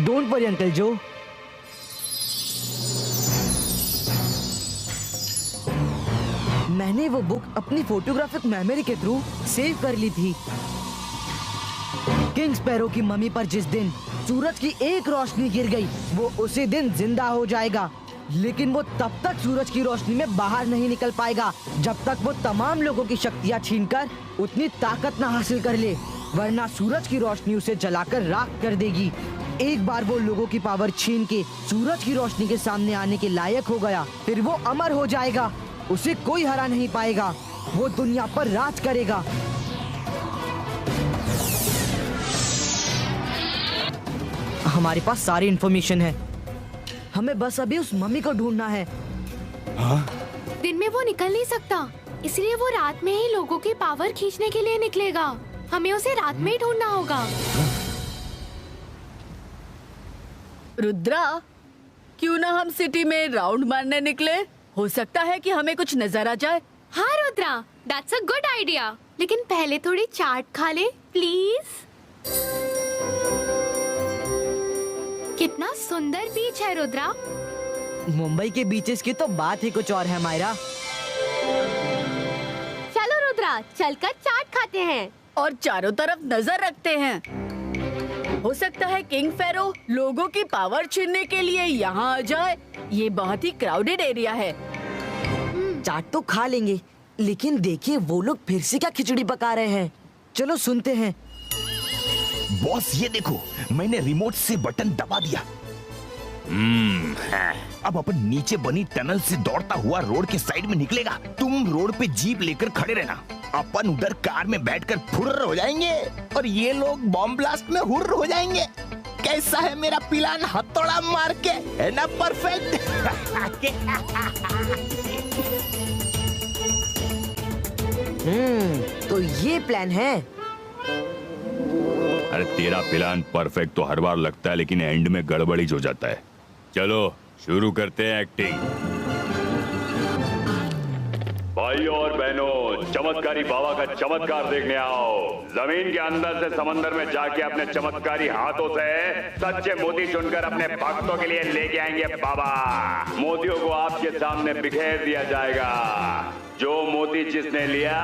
Don't worry, Uncle Joe. मैंने वो बुक अपनी फोटोग्राफिक मेमोरी के थ्रू सेव कर ली थी। किंग स्पैरो की मम्मी पर जिस दिन सूरज की एक रोशनी गिर गई, वो उसी दिन जिंदा हो जाएगा। लेकिन वो तब तक सूरज की रोशनी में बाहर नहीं निकल पाएगा जब तक वो तमाम लोगों की शक्तियाँ छीनकर उतनी ताकत न हासिल कर ले, वरना सूरज की रोशनी उसे जलाकर राख कर देगी। एक बार वो लोगों की पावर छीन के सूरज की रोशनी के सामने आने के लायक हो गया, फिर वो अमर हो जाएगा। उसे कोई हरा नहीं पाएगा, वो दुनिया पर राज करेगा। हमारे पास सारी इन्फॉर्मेशन है, हमें बस अभी उस मम्मी को ढूंढना है। हाँ? दिन में वो निकल नहीं सकता, इसलिए वो रात में ही लोगों की पावर खींचने के लिए निकलेगा। हमें उसे रात में ही ढूंढना होगा। रुद्रा, क्यों ना हम सिटी में राउंड मारने निकले? हो सकता है कि हमें कुछ नजर आ जाए। हाँ Rudra, that's a good idea. लेकिन पहले थोड़ी चाट खा ले प्लीज। कितना सुंदर बीच है रुद्रा। मुंबई के बीचेस की तो बात ही कुछ और है मायरा। चलो रुद्रा, चलकर चाट खाते हैं और चारों तरफ नजर रखते हैं। हो सकता है किंग फेरो लोगों की पावर छीनने के लिए यहाँ आ जाए। ये बहुत ही क्राउडेड एरिया है। चाट तो खा लेंगे, लेकिन देखिए वो लोग फिर से क्या खिचड़ी पका रहे हैं। चलो सुनते हैं। बॉस ये देखो, मैंने रिमोट से बटन दबा दिया। अब अपन नीचे बनी टनल से दौड़ता हुआ रोड के साइड में निकलेगा। तुम रोड पे जीप लेकर खड़े रहना। अपन उधर कार में बैठकर फुर्र हो जाएंगे और ये लोग बॉम्ब ब्लास्ट में हुर्र हो जाएंगे। कैसा है मेरा प्लान? हथौड़ा मार के, है ना परफेक्ट? तो ये प्लान है। अरे तेरा प्लान परफेक्ट तो हर बार लगता है, लेकिन एंड में गड़बड़ी हो जाता है। चलो शुरू करते हैं एक्टिंग। भाइयों और बहनों, चमत्कारी बाबा का चमत्कार देखने आओ। जमीन के अंदर से समंदर में जाके अपने चमत्कारी हाथों से सच्चे मोती चुनकर अपने भक्तों के लिए लेके आएंगे बाबा। मोतियों को आपके सामने बिखेर दिया जाएगा। जो मोती जिसने लिया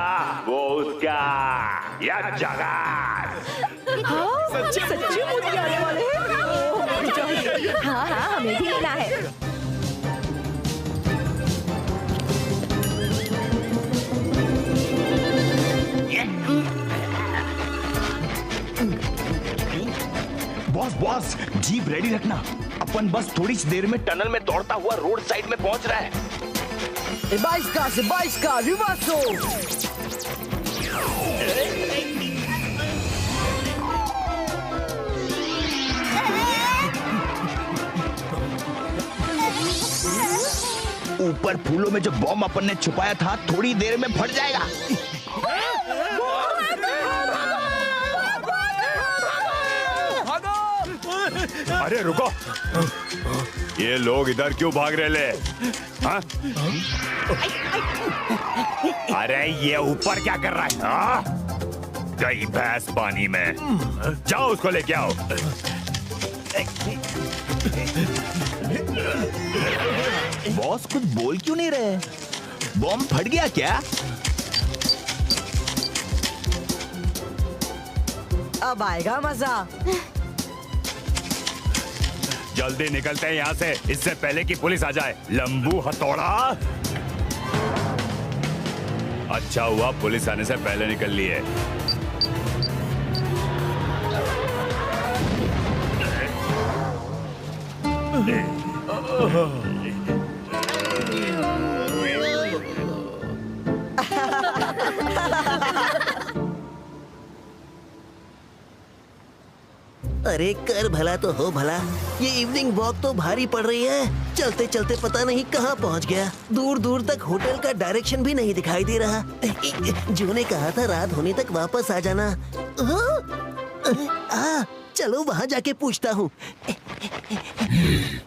वो उसका या जगह। सच्चे मोती आने वाले हैं। हाँ हाँ, हमें भी लेना है। बॉस जीप रेडी रखना। अपन बस थोड़ी सी देर में टनल में दौड़ता हुआ रोड साइड में पहुंच रहा है। 22 का रिवर्सो। ऊपर फूलों में जो बॉम्ब अपन ने छुपाया था थोड़ी देर में फट जाएगा। अरे रुको, ये लोग इधर क्यों भाग रहे ले? हाँ? अरे ये ऊपर क्या कर रहा है? हाँ? गई भैंस पानी में। जाओ उसको लेके आओ। बॉस कुछ बोल क्यों नहीं रहे? बॉम्ब फट गया क्या? अब आएगा मजा। जल्दी निकलते हैं यहाँ से, इससे पहले कि पुलिस आ जाए। लंबू हथौड़ा। अच्छा हुआ पुलिस आने से पहले निकल लिए। अरे कर भला तो हो भला। ये इवनिंग वॉक तो भारी पड़ रही है। चलते चलते पता नहीं कहाँ पहुँच गया। दूर दूर तक होटल का डायरेक्शन भी नहीं दिखाई दे रहा। जो ने कहा था रात होने तक वापस आ जाना। चलो वहाँ जाके पूछता हूँ।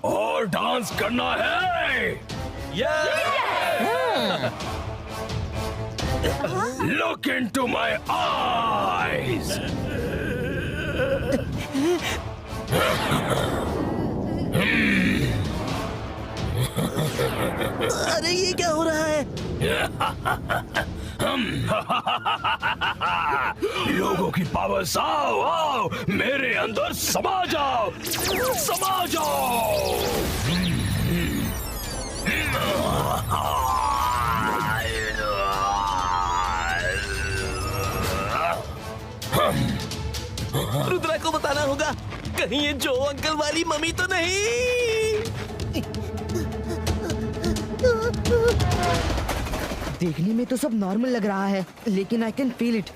और डांस करना है। Look into my eyes. अरे ये क्या हो रहा है? लोगों की पावर से आओ, आओ मेरे अंदर समा जाओ, समा जाओ। रुद्रा को बताना होगा, कहीं ये जो अंकल वाली मम्मी तो नहीं। देखने में तो सब नॉर्मल लग रहा है, लेकिन I can feel it.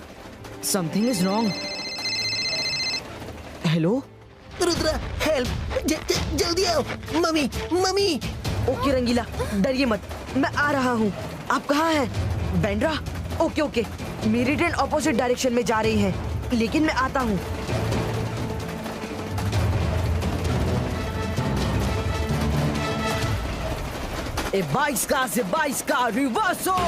Something is wrong. Hello Rudra, help, जल्दी आओ। Mummy mummy. ओके रंगीला, डरिए मत, मैं आ रहा हूँ। आप कहाँ हैं? बैंड्रा? ओके ओके, मेरी ट्रेन ऑपोजिट डायरेक्शन में जा रही है, लेकिन मैं आता हूँ। ए 22 का से 22 का रिवर्सो।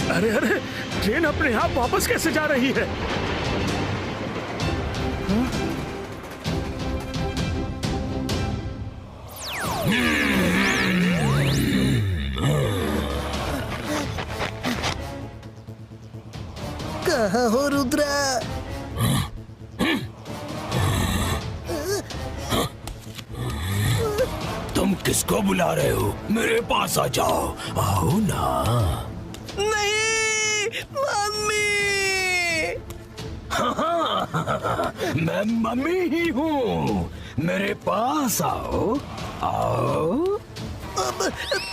अरे अरे, ट्रेन अपने आप वापस कैसे जा रही है? कहाँ हो रुद्रा? तुम किसको बुला रहे हो? मेरे पास आ जाओ, आओ ना। नहीं, मम्मी। मैं मम्मी ही हूँ, मेरे पास आओ, आओ। अब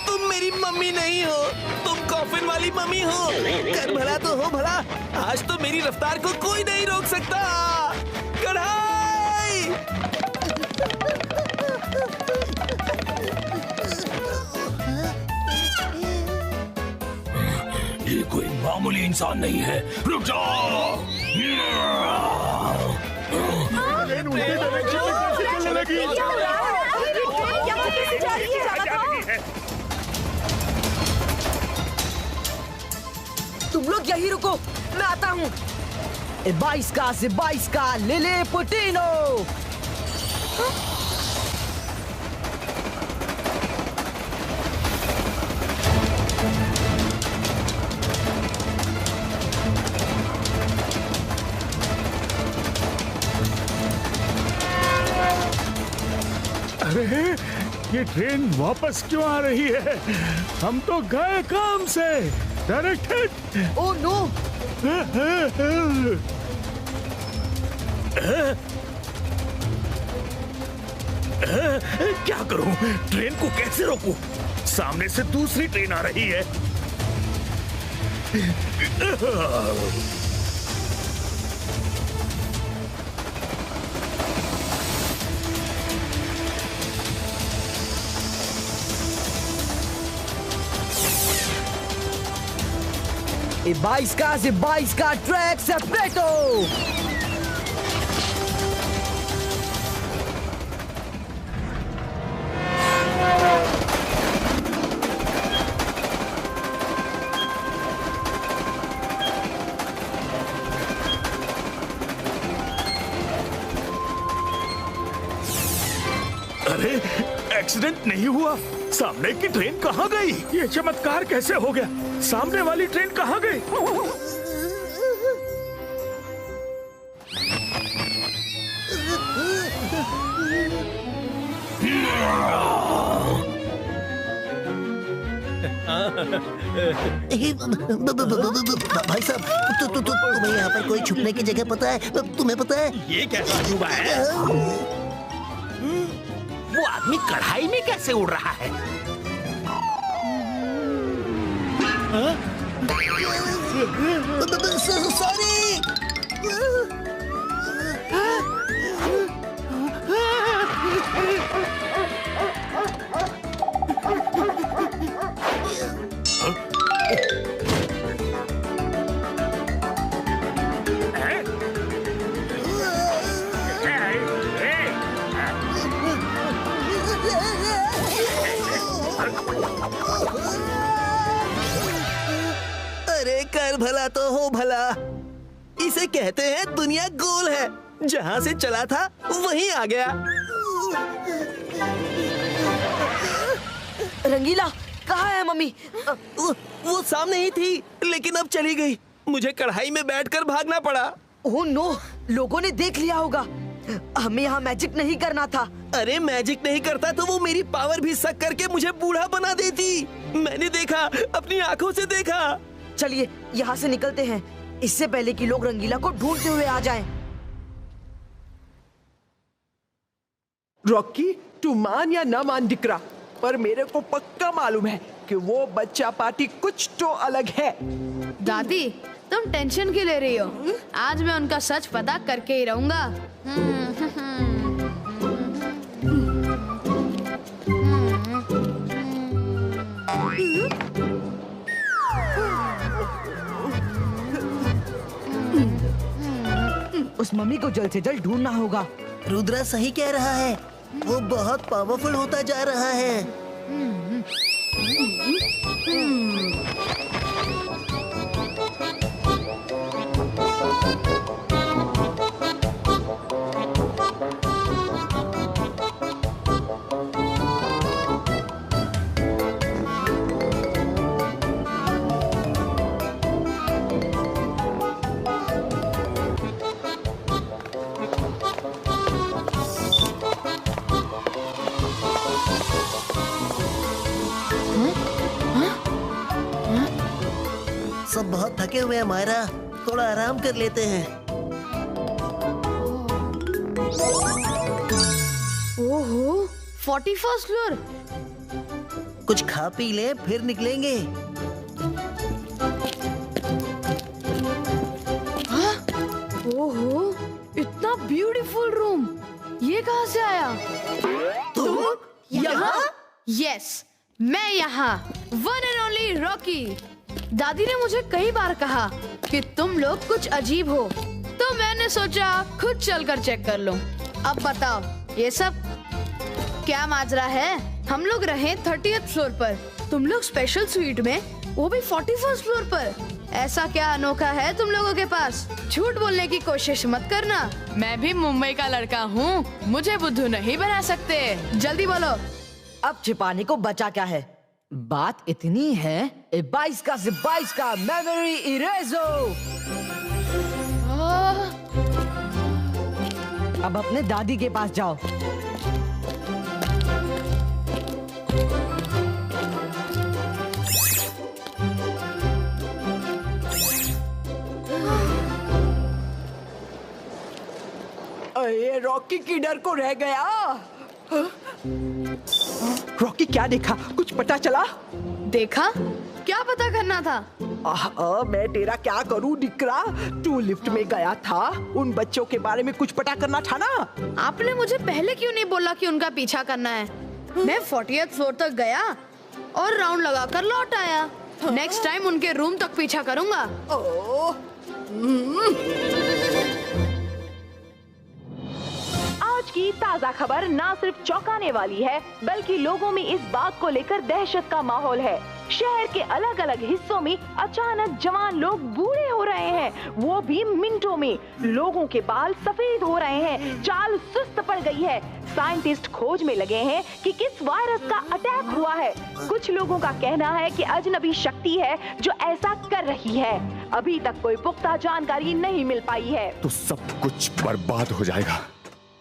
तुम मेरी मम्मी नहीं हो, तुम कॉफिन वाली मम्मी हो। कर भला तो हो भला, आज तो मेरी रफ्तार को कोई नहीं रोक सकता। कढ़ाई। ये कोई मामूली इंसान नहीं है, रुक जाओ। ट्रेन उल्टी डायरेक्शन में कैसे चलने लगी? तुम लोग यही रुको, मैं आता हूँ। 22 का से 22 का ले पुटीनो। अरे, ये ट्रेन वापस क्यों आ रही है? हम तो गए काम से। डायरेक्टेड। Oh no. क्या करूं? ट्रेन को कैसे रोकूं? सामने से दूसरी ट्रेन आ रही है। ए 22 का से 22 का ट्रैक सेपरेटो। अरे, एक्सीडेंट नहीं हुआ। सामने की ट्रेन कहाँ गई? ये चमत्कार कैसे हो गया? सामने वाली ट्रेन कहाँ गई? भाई साहब, तुम्हें यहाँ पर कोई छुपने की जगह पता है? तुम्हें पता है? ये कैसा अजूबा है? वो आदमी कढ़ाई में कैसे उड़ रहा है? सॉरी। अरे कर भला तो हो भला। इसे कहते हैं दुनिया गोल है, जहाँ से चला था वहीं आ गया। रंगीला, कहाँ है मम्मी? वो सामने ही थी, लेकिन अब चली गई। मुझे कढ़ाई में बैठकर भागना पड़ा। ओह नो, लोगों ने देख लिया होगा। हमें यहाँ मैजिक नहीं करना था। अरे मैजिक नहीं करता तो वो मेरी पावर भी सक करके मुझे बूढ़ा बना देती। मैंने देखा, अपनी आंखों से देखा। चलिए यहाँ से निकलते हैं, इससे पहले कि लोग रंगीला को ढूंढते हुए आ जाएं। रॉकी, तू मान या ना मान दिकरा, पर मेरे को पक्का मालूम है कि वो बच्चा पार्टी कुछ तो अलग है। दादी, तुम टेंशन क्यों ले रही हो? आज मैं उनका सच पता करके ही रहूंगा। उस मम्मी को जल्द से जल्द ढूंढना होगा। रुद्रा सही कह रहा है, वो बहुत पावरफुल होता जा रहा है। सब बहुत थके हुए हैं मायरा, थोड़ा आराम कर लेते हैं। ओहो, 41st फ्लोर। कुछ खा पी ले फिर निकलेंगे। ओहो, इतना ब्यूटीफुल रूम, ये कहाँ से आया? तुम यहाँ? यस, मैं यहाँ, वन एंड ओनली रॉकी। दादी ने मुझे कई बार कहा कि तुम लोग कुछ अजीब हो, तो मैंने सोचा खुद चलकर चेक कर लूं। अब बताओ, ये सब क्या माजरा है? हम लोग रहे 30th फ्लोर पर, तुम लोग स्पेशल स्वीट में, वो भी 41st फ्लोर पर। ऐसा क्या अनोखा है तुम लोगों के पास? झूठ बोलने की कोशिश मत करना। मैं भी मुंबई का लड़का हूँ, मुझे बुद्धू नहीं बना सकते। जल्दी बोलो। अब छिपाने को बचा क्या है? बात इतनी है, 22 का से 22 का मेमोरी इरेजो। अब अपने दादी के पास जाओ। अरे रॉकी किधर को रह गया? रॉकी, क्या देखा? कुछ पता चला? देखा? क्या पता करना था? मैं तेरा क्या करूं दिकरा? तू लिफ्ट में गया था, उन बच्चों के बारे में कुछ पता करना था ना? आपने मुझे पहले क्यों नहीं बोला कि उनका पीछा करना है? मैं 40th फ्लोर तक गया और राउंड लगाकर लौट आया। नेक्स्ट टाइम उनके रूम तक पीछा करूंगा। आज की ताजा खबर ना सिर्फ चौंकाने वाली है, बल्कि लोगों में इस बात को लेकर दहशत का माहौल है। शहर के अलग अलग हिस्सों में अचानक जवान लोग बूढ़े हो रहे हैं, वो भी मिनटों में। लोगों के बाल सफेद हो रहे हैं, चाल सुस्त पड़ गई है। साइंटिस्ट खोज में लगे हैं कि किस वायरस का अटैक हुआ है। कुछ लोगों का कहना है कि अजनबी शक्ति है जो ऐसा कर रही है। अभी तक कोई पुख्ता जानकारी नहीं मिल पाई है। तो सब कुछ बर्बाद हो जाएगा।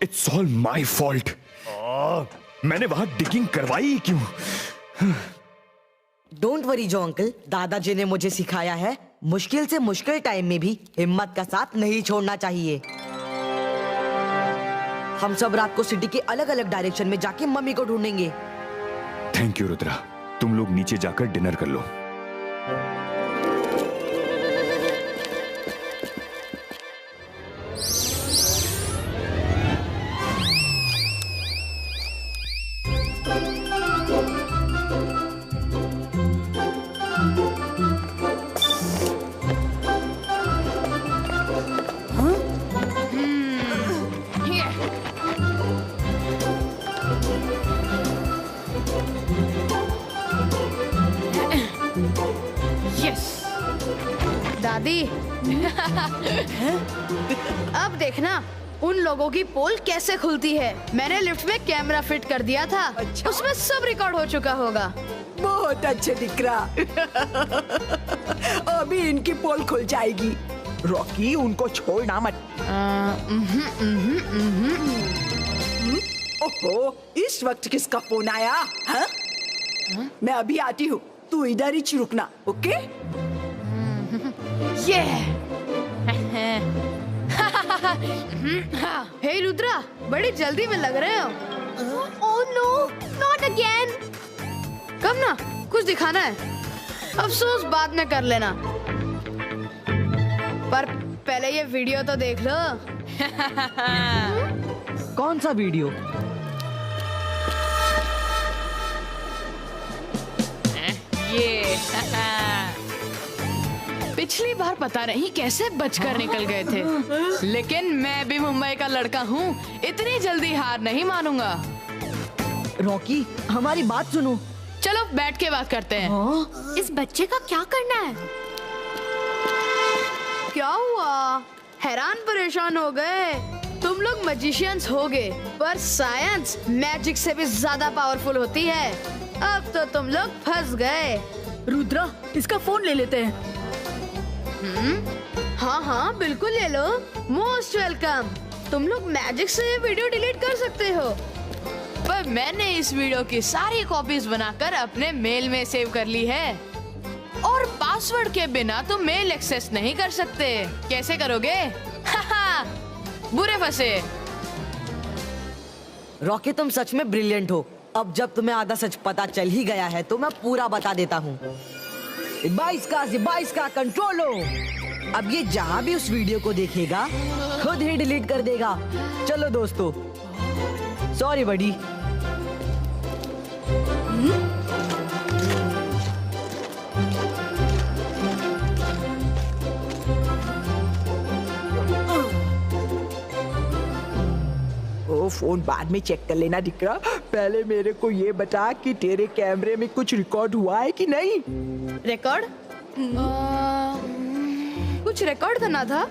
It's all my fault. मैंने वहां डिगिंग करवाई क्यों? डोंट वरी जो अंकल, दादाजी ने मुझे सिखाया है, मुश्किल से मुश्किल टाइम में भी हिम्मत का साथ नहीं छोड़ना चाहिए। हम सब रात को सिटी के अलग अलग डायरेक्शन में जाके मम्मी को ढूंढेंगे। थैंक यू रुद्रा, तुम लोग नीचे जाकर डिनर कर लो। दादी अब देखना उन लोगों की पोल कैसे खुलती है। मैंने लिफ्ट में कैमरा फिट कर दिया था। अच्छा? उसमें सब रिकॉर्ड हो चुका होगा। बहुत अच्छे दिकरा। अभी इनकी पोल खुल जाएगी। रॉकी, उनको छोड़ना मत। ओहो, इस वक्त किसका फोन आया? हाँ? मैं अभी आती हूँ, तू इधर ही रुकना, ओके? हे रुद्रा, बड़ी जल्दी में लग रहे हो। Oh no, not again. कब ना कुछ दिखाना है, अफसोस बाद में कर लेना, पर पहले ये वीडियो तो देख लो। कौन सा वीडियो? ये पिछली बार पता नहीं कैसे बचकर निकल गए थे, लेकिन मैं भी मुंबई का लड़का हूँ, इतनी जल्दी हार नहीं मानूंगा। रॉकी, हमारी बात सुनो। चलो बैठ के बात करते हैं। इस बच्चे का क्या करना है? क्या हुआ? हैरान परेशान हो गए? तुम लोग मैजिशियंस हो गए, पर साइंस मैजिक से भी ज्यादा पावरफुल होती है। अब तो तुम लोग फंस गए। रुद्रा, इसका फोन ले लेते हैं। हाँ हाँ बिल्कुल ले लो, मोस्ट वेलकम। तुम लोग मैजिक से ये वीडियो डिलीट कर सकते हो, पर मैंने इस वीडियो की सारी कॉपीज बनाकर अपने मेल में सेव कर ली है, और पासवर्ड के बिना तुम मेल एक्सेस नहीं कर सकते। कैसे करोगे? बुरे फंसे। रॉकी, तुम सच में ब्रिलियंट हो। अब जब तुम्हें आधा सच पता चल ही गया है तो मैं पूरा बता देता हूँ। 22 का कंट्रोल लो। अब ये जहाँ भी उस वीडियो को देखेगा खुद ही डिलीट कर देगा। चलो दोस्तों, सॉरी बडी। ओ, फोन बाद में चेक कर लेना दिक्रा। पहले मेरे को ये बता कि तेरे कैमरे में कुछ रिकॉर्ड हुआ है कि नहीं? रिकॉर्ड? कुछ रिकॉर्ड करना था।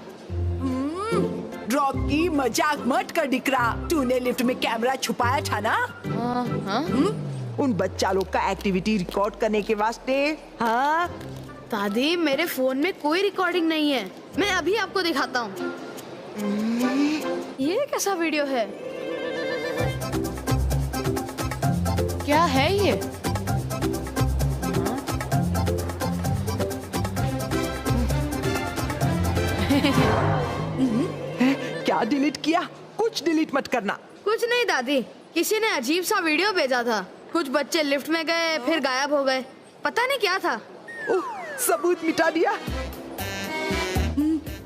रॉकी, मजाक मत कर दिक्रा। तूने लिफ्ट में कैमरा छुपाया था ना? उन बच्चा लोग का एक्टिविटी रिकॉर्ड करने के वास्ते। हाँ दादी, मेरे फोन में कोई रिकॉर्डिंग नहीं है, मैं अभी आपको दिखाता हूँ। ये कैसा वीडियो है? क्या है ये? क्या डिलीट किया? कुछ डिलीट मत करना। कुछ नहीं दादी, किसी ने अजीब सा वीडियो भेजा था। कुछ बच्चे लिफ्ट में गए फिर गायब हो गए, पता नहीं क्या था। सबूत मिटा दिया।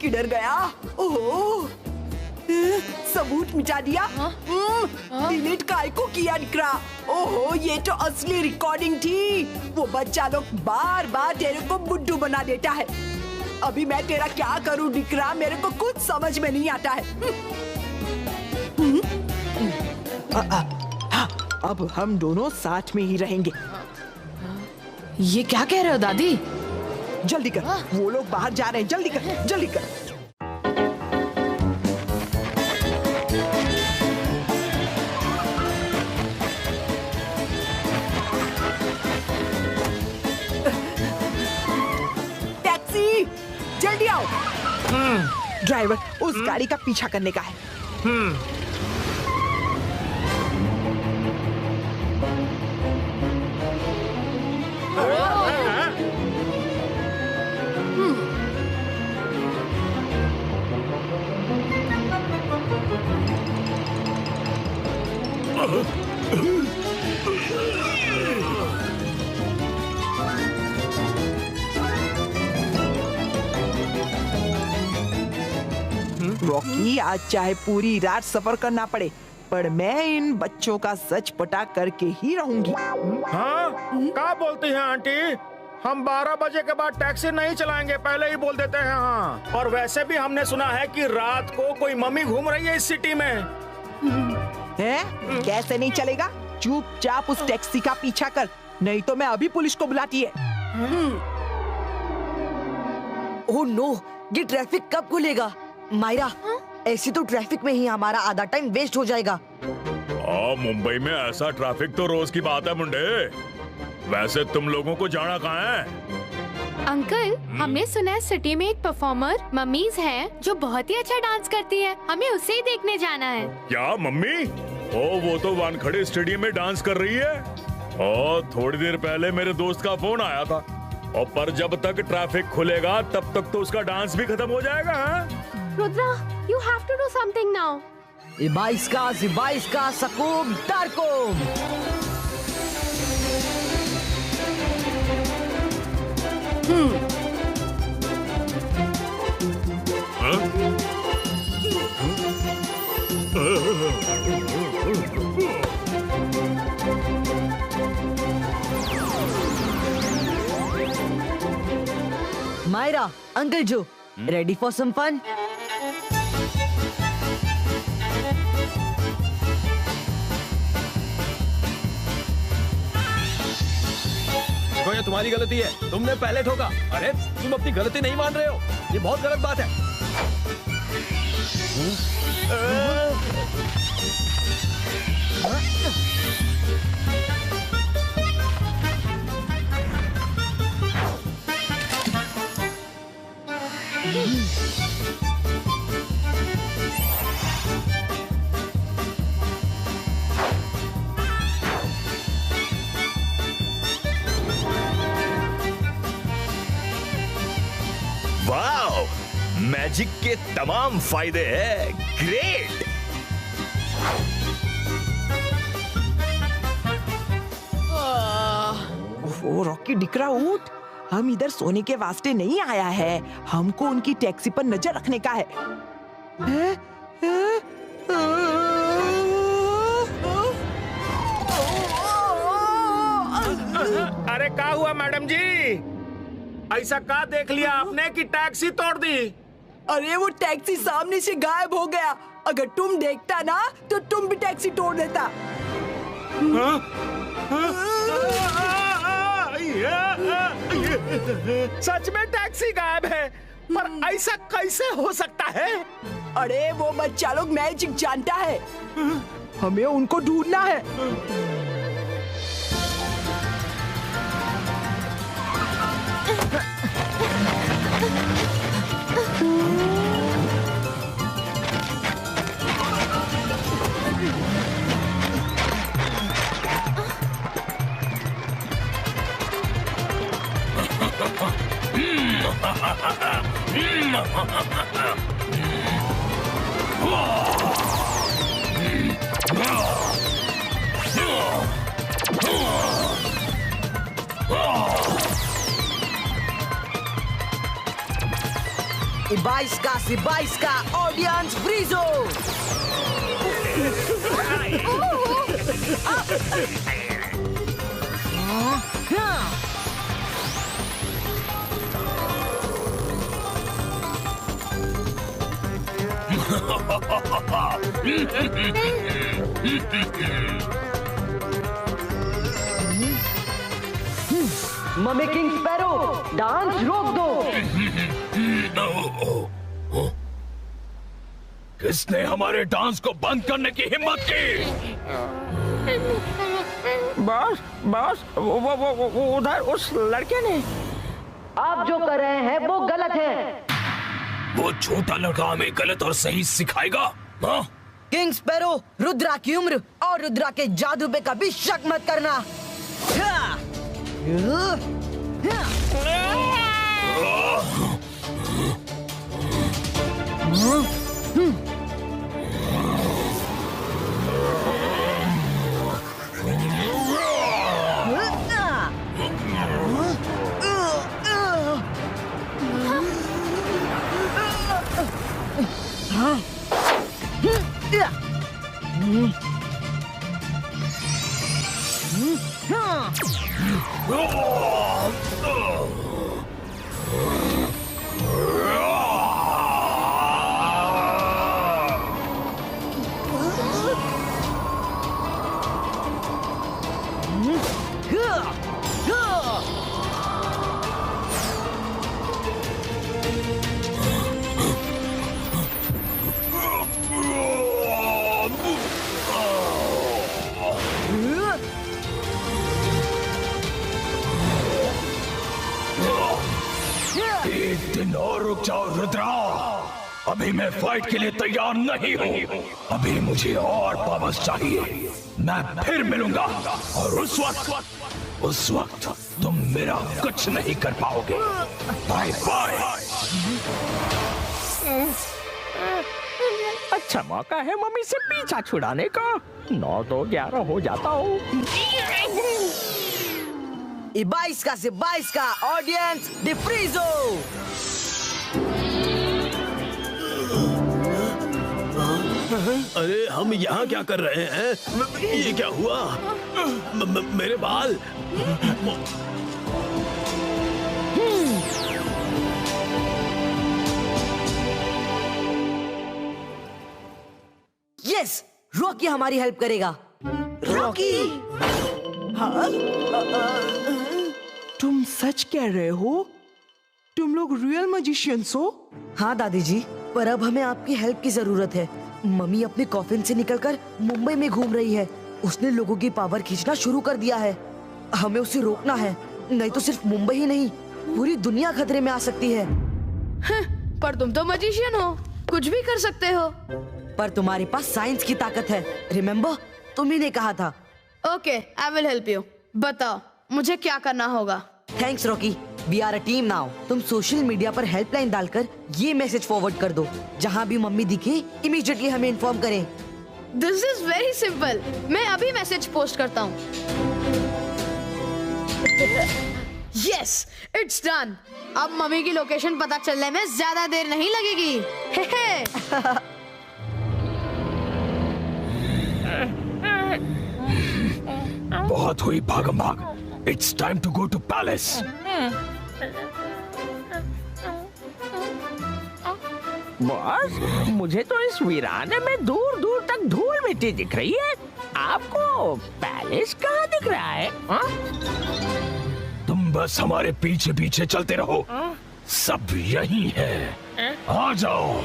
किधर गया? ओह, सबूत मिटा दिया। डिलीट काय को किया निकरा? ओहो, ये तो असली रिकॉर्डिंग थी। वो बच्चा लोग बार बार तेरे को बुड्ढू बना देता है। अभी मैं तेरा क्या करूं निकरा? मेरे को कुछ समझ में नहीं आता है। अब हम दोनों साथ में ही रहेंगे। ये क्या कह रहे हो दादी? जल्दी कर, वो लोग बाहर जा रहे हैं। जल्दी कर, जल्दी कर। टैक्सी, जल्दी आओ। ड्राइवर, उस गाड़ी का पीछा करने का है। रॉकी, आज चाहे पूरी रात सफर करना पड़े, पर मैं इन बच्चों का सच पता करके ही रहूंगी। हाँ? क्या बोलती हैं आंटी? हम 12 बजे के बाद टैक्सी नहीं चलाएंगे, पहले ही बोल देते हैं। हाँ, और वैसे भी हमने सुना है कि रात को कोई मम्मी घूम रही है इस सिटी में। है? कैसे नहीं चलेगा? चुपचाप उस टैक्सी का पीछा कर, नहीं तो मैं अभी पुलिस को बुलाती है। ओह नो, ये ट्रैफिक कब खुलेगा? मायरा, ऐसी तो ट्रैफिक में ही हमारा आधा टाइम वेस्ट हो जाएगा। मुंबई में ऐसा ट्रैफिक तो रोज की बात है मुंडे। वैसे तुम लोगों को जाना कहाँ है? अंकल, हमने सुना है सिटी में एक परफॉर्मर मम्मीज है जो बहुत ही अच्छा डांस करती है, हमें उसे ही देखने जाना है। क्या मम्मी? ओ, वो तो वानखड़े स्टेडियम में डांस कर रही है। और थोड़ी देर पहले मेरे दोस्त का फोन आया था, और पर जब तक ट्रैफिक खुलेगा तब तक तो उसका डांस भी खत्म हो जाएगा। Rudra, you have to do something now. इबाइस्का जिबाइस्का सकूब दारकोब। मायरा, अंकल जो, रेडी फॉर सम फन? देखो ये तुम्हारी गलती है, तुमने पहले ठोका। अरे तुम अपनी गलती नहीं मान रहे हो, ये बहुत गलत बात है। वाओ, मैजिक के तमाम फायदे हैं। ग्रेट। ओ रॉकी डिकरा उठ, हम इधर सोने के वास्ते नहीं आया है, हमको उनकी टैक्सी पर नजर रखने का है। अरे क्या हुआ मैडम जी? ऐसा क्या देख लिया आपने कि टैक्सी तोड़ दी? अरे वो टैक्सी सामने से गायब हो गया, अगर तुम देखता ना तो तुम भी टैक्सी तोड़ देता। सच में टैक्सी गायब है, पर ऐसा कैसे हो सकता है? अरे वो बच्चा लोग मैजिक जानता है, हमें उनको ढूंढना है। इबाइस्का सिबाइस्का ऑडियंस फ्रीजो। मम्मी किंग स्पैरो, डांस रोक दो। किसने हमारे डांस को बंद करने की हिम्मत की? बॉस बॉस, वो उधर उस लड़के ने। आप जो कर रहे हैं वो गलत है। वो छोटा लड़का हमें गलत और सही सिखाएगा? हाँ? किंग स्पैरो, रुद्रा की उम्र और रुद्रा के जादू पे कभी शक मत करना। एक दिन और रुक जाओ रुद्रा, अभी मैं फाइट के लिए तैयार नहीं हूँ। अभी मुझे और पावर्स चाहिए। मैं फिर मिलूंगा और उस वक्त तुम मेरा कुछ नहीं कर पाओगे। Bye bye. अच्छा मौका है मम्मी से पीछा छुड़ाने का। 9 तो 11 हो जाता हूँ। 22 का से 22 का ऑडियंस डिफ्रीजो। अरे हम यहाँ क्या कर रहे हैं? ये क्या हुआ? मेरे बाल। यस, रॉकी हमारी हेल्प करेगा। रॉकी? हाँ? तुम सच कह रहे हो? तुम लोग रियल मैजिशियंस हो? हाँ दादी जी, पर अब हमें आपकी हेल्प की जरूरत है। मम्मी अपने कॉफिन से निकलकर मुंबई में घूम रही है। उसने लोगों की पावर खींचना शुरू कर दिया है। हमें उसे रोकना है, नहीं तो सिर्फ मुंबई ही नहीं, पूरी दुनिया खतरे में आ सकती है। पर तुम तो मैजिशियन हो, कुछ भी कर सकते हो। पर तुम्हारे पास साइंस की ताकत है, रिमेम्बर? तुम्ही ने कहा था। Okay, I will help you. बताओ मुझे क्या करना होगा। Thanks Rocky, we are a team now. तुम सोशल मीडिया पर हेल्पलाइन डालकर ये मैसेज फॉरवर्ड कर दो। जहाँ भी मम्मी दिखे इमीडिएटली हमें इन्फॉर्म करें। This is very simple. मैं अभी मैसेज पोस्ट करता हूँ। Yes, it's done. अब मम्मी की लोकेशन पता चलने में ज्यादा देर नहीं लगेगी। बहुत हुई भागम भाग। It's time to go to palace. Boss, मुझे तो इस वीराने में दूर दूर तक धूल मिट्टी दिख रही है। आपको पैलेस कहाँ दिख रहा है? तुम बस हमारे पीछे पीछे चलते रहो, सब यही है। आ जाओ।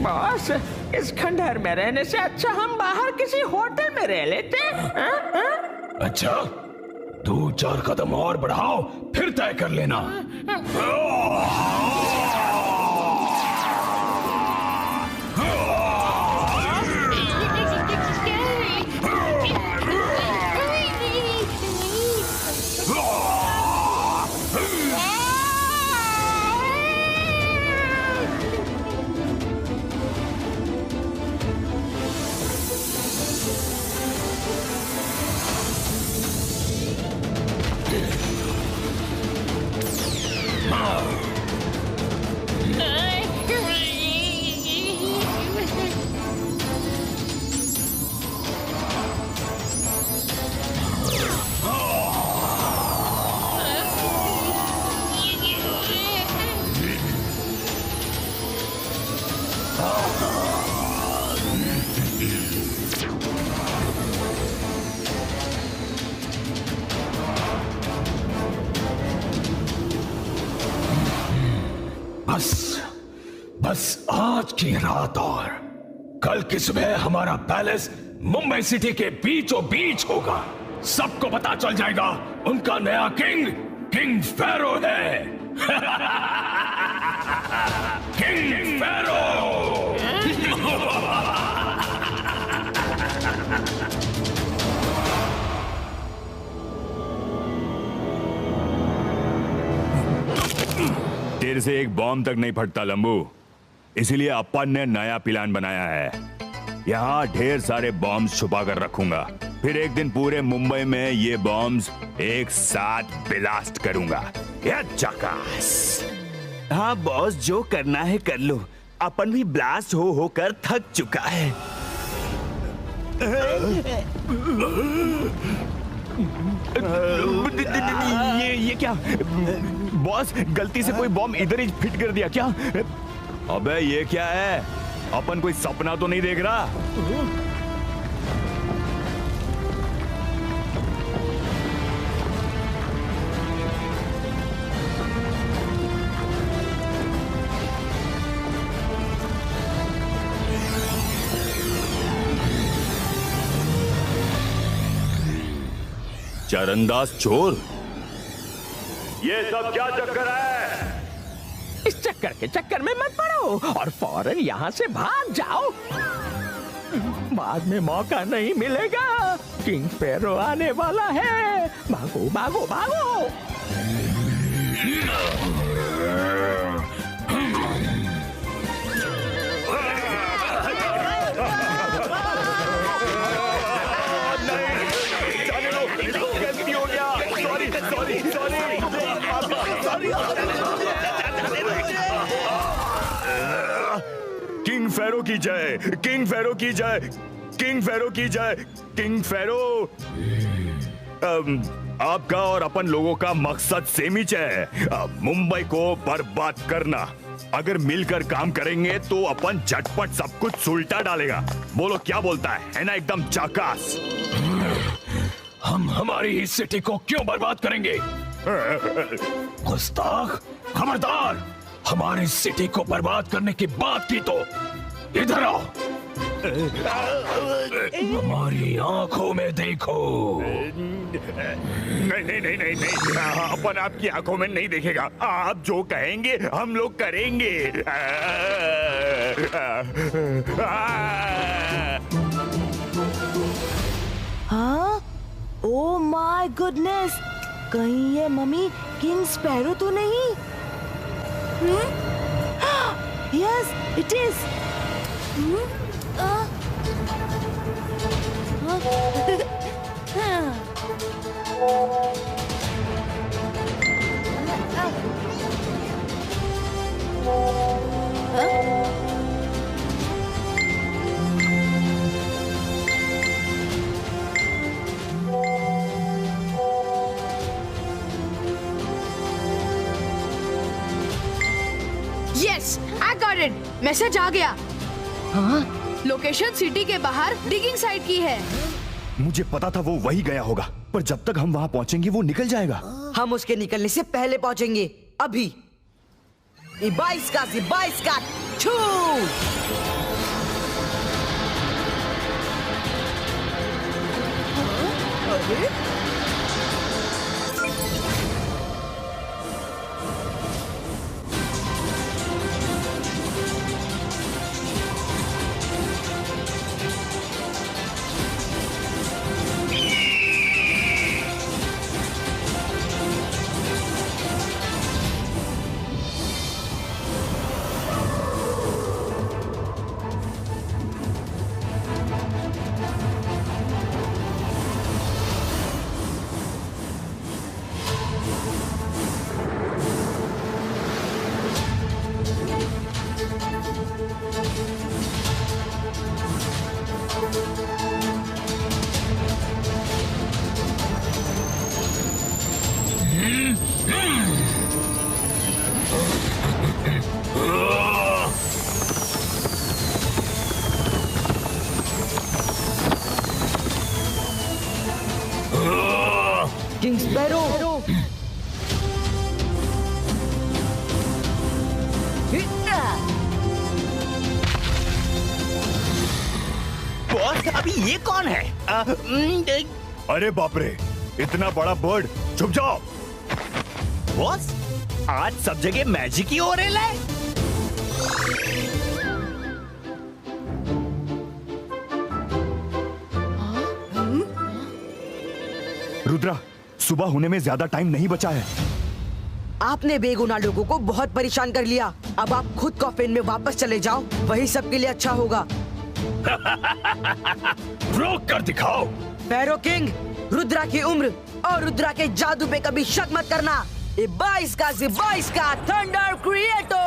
बॉस, इस खंडहर में रहने से अच्छा हम बाहर किसी होटल में रह लेते। अच्छा, 2-4 कदम और बढ़ाओ, फिर तय कर लेना। बस आज की रात और कल की सुबह हमारा पैलेस मुंबई सिटी के बीचों बीच होगा। सबको पता चल जाएगा उनका नया किंग फेरो है। किंग फेरो। तेरे से एक बॉम्ब तक नहीं फटता लंबू, इसीलिए अपन ने नया प्लान बनाया है। यहाँ ढेर सारे बॉम्ब्स छुपा कर रखूंगा, फिर एक दिन पूरे मुंबई में ये बॉम्ब्स एक साथ ब्लास्ट करूंगा। क्या जकास। हाँ बॉस, जो करना है कर लो, अपन भी ब्लास्ट हो होकर थक चुका है। ये क्या बॉस, गलती से कोई बॉम्ब इधर ही फिट कर दिया क्या? अबे ये क्या है? अपन कोई सपना तो नहीं देख रहा? चरंदाज चोर, ये सब क्या चक्कर है? इस चक्कर के चक्कर में मत पड़ो और फौरन यहाँ से भाग जाओ। बाद में मौका नहीं मिलेगा। किंग स्पैरो आने वाला है। भागो भागो भागो। किंग फेरो की जय, किंग फेरो की जय, किंग फेरो की जय, किंग फेरो। आपका और अपन लोगों का मकसद सेम ही है, मुंबई को बर्बाद करना। अगर मिलकर काम करेंगे तो अपन झटपट सब कुछ सुलटा डालेगा। बोलो क्या बोलता है ना? एकदम चाकास। हम हमारी ही सिटी को क्यों बर्बाद करेंगे? गुस्ताख, खबरदार! हमारी सिटी को बर्बाद करने की बात की तो इधर आओ। हमारी आंखों में देखो। नहीं नहीं नहीं नहीं नहीं, अपन आपकी आंखों में नहीं देखेगा। आप जो कहेंगे हम लोग करेंगे। हाँ? ओह माय गुडनेस, कहीं ये मम्मी किंग स्पैरो तो नहीं? Yes it is. Yes I got it. Message आ गया। हाँ? लोकेशन सिटी के बाहर डिगिंग साइट की है। मुझे पता था वो वही गया होगा, पर जब तक हम वहां पहुंचेंगे वो निकल जाएगा। हम उसके निकलने से पहले पहुंचेंगे। अभी 22 का छू। King sparrow. बॉस, अभी ये कौन है? अरे बाप रे, इतना बड़ा बर्ड! छुप जाओ। बॉस, आज सब जगह मैजिक ही हो रहा है। रुद्रा, सुबह होने में ज्यादा टाइम नहीं बचा है। आपने बेगुनाह लोगों को बहुत परेशान कर लिया। अब आप खुद कॉफिन में वापस चले जाओ, वही सबके लिए अच्छा होगा। रोक कर दिखाओ। फेरो किंग, रुद्रा की उम्र और रुद्रा के जादू पे कभी शक मत करना। 22 का थंडर क्रिएटो।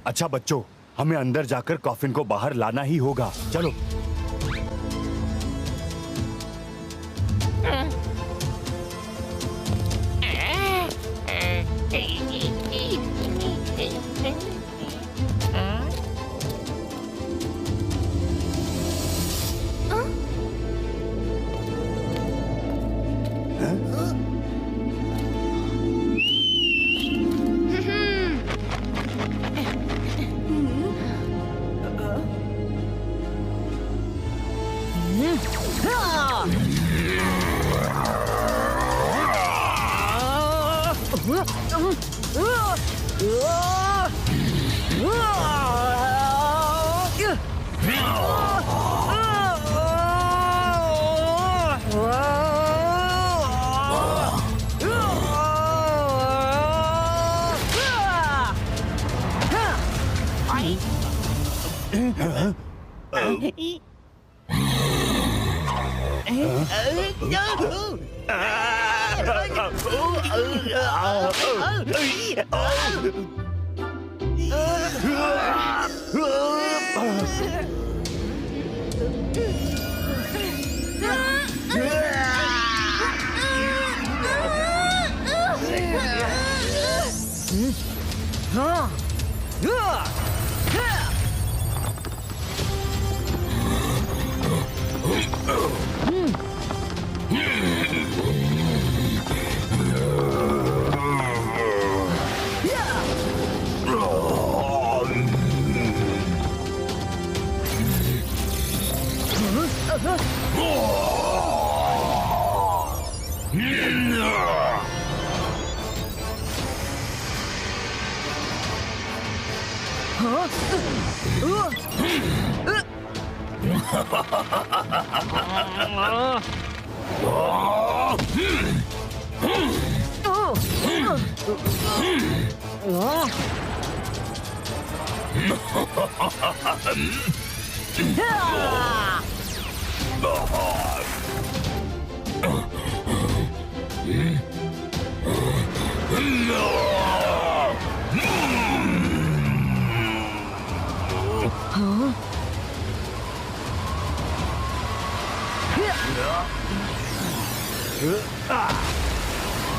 अच्छा बच्चों, हमें अंदर जाकर कॉफिन को बाहर लाना ही होगा। चलो।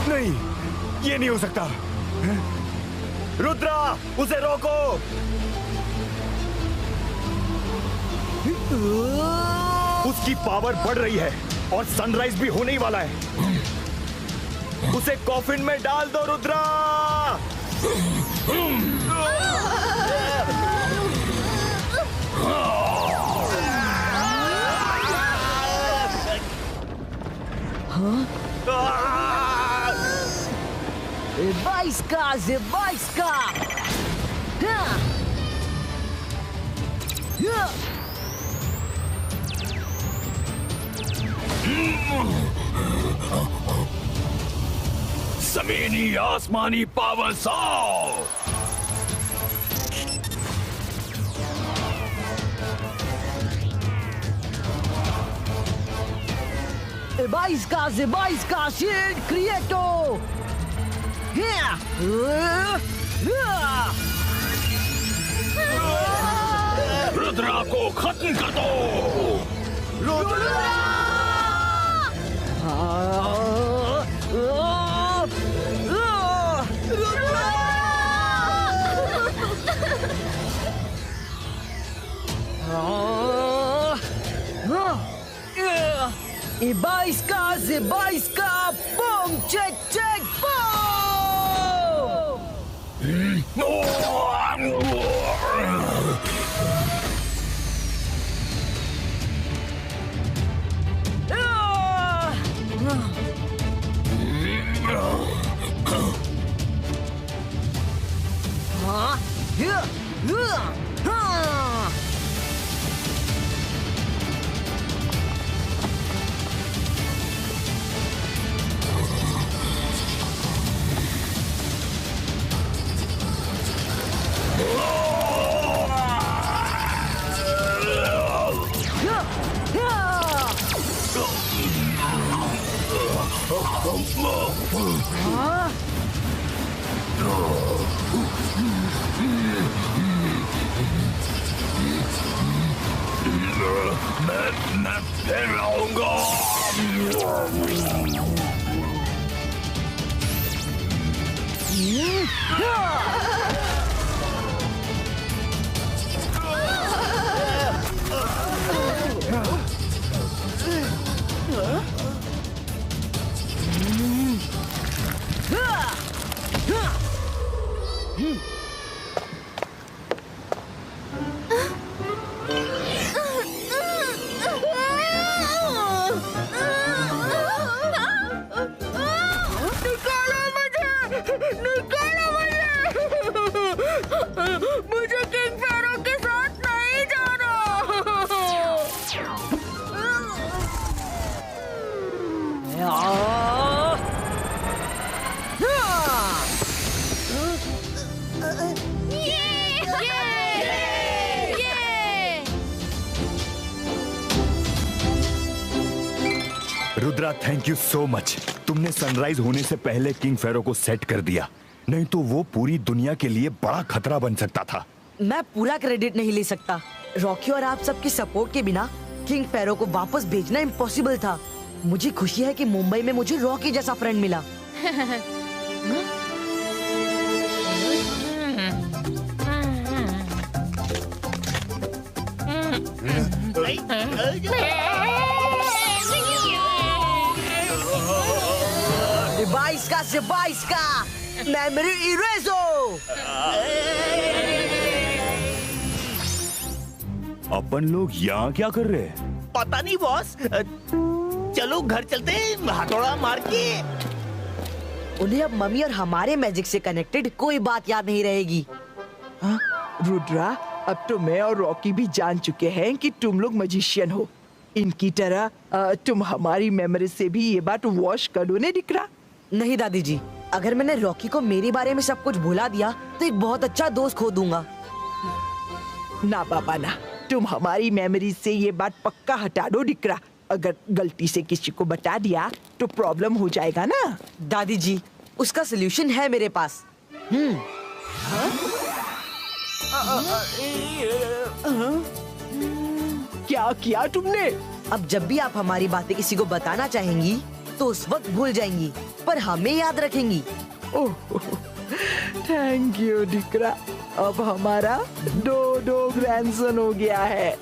नहीं, ये नहीं हो सकता। रुद्रा, उसे रोको। उसकी पावर बढ़ रही है और सनराइज भी होने ही वाला है। उसे कॉफिन में डाल दो रुद्रा। Zebaiska! जमीनी आसमानी power 100। Zebaiska, shield creator! Rudra को खत्म कर दो। Zebaiska, boom, check, boom! मैं फिर आऊंगा। मुझे किंग फेरो के साथ नहीं जाना। Rudra, thank you so much. तुमने सनराइज होने से पहले किंग फेरो को सेट कर दिया, नहीं तो वो पूरी दुनिया के लिए बड़ा खतरा बन सकता था। मैं पूरा क्रेडिट नहीं ले सकता। रॉकी और आप सबके सपोर्ट के बिना किंग फेरो को वापस भेजना इम्पॉसिबल था। मुझे खुशी है कि मुंबई में मुझे रॉकी जैसा फ्रेंड मिला। डिवाइस का मेमोरी इरेजो। अपन लोग यहाँ क्या कर रहे हैं? पता नहीं बॉस, चलो घर चलते हैं हथौड़ा मार के। उन्हें अब मम्मी और हमारे मैजिक से कनेक्टेड कोई बात याद नहीं रहेगी। हाँ? रुद्रा, अब तो मैं और रॉकी भी जान चुके हैं कि तुम लोग मैजिशियन हो। इनकी तरह तुम हमारी मेमोरी से भी ये बात वॉश करो ने दिख रहा। नहीं दादी जी, अगर मैंने रॉकी को मेरे बारे में सब कुछ भुला दिया तो एक बहुत अच्छा दोस्त खो दूंगा। ना बाबा ना, तुम हमारी मेमोरी से ये बात पक्का हटा दो दिख रहा। अगर गलती से किसी को बता दिया तो प्रॉब्लम हो जाएगा ना। दादी जी, उसका सलूशन है मेरे पास। क्या किया तुमने? अब जब भी आप हमारी बातें किसी को बताना चाहेंगी तो उस वक्त भूल जाएंगी, पर हमें याद रखेंगी। ओह, थैंक यू दिकरा। अब हमारा दो ग्रैंडसन हो गया है।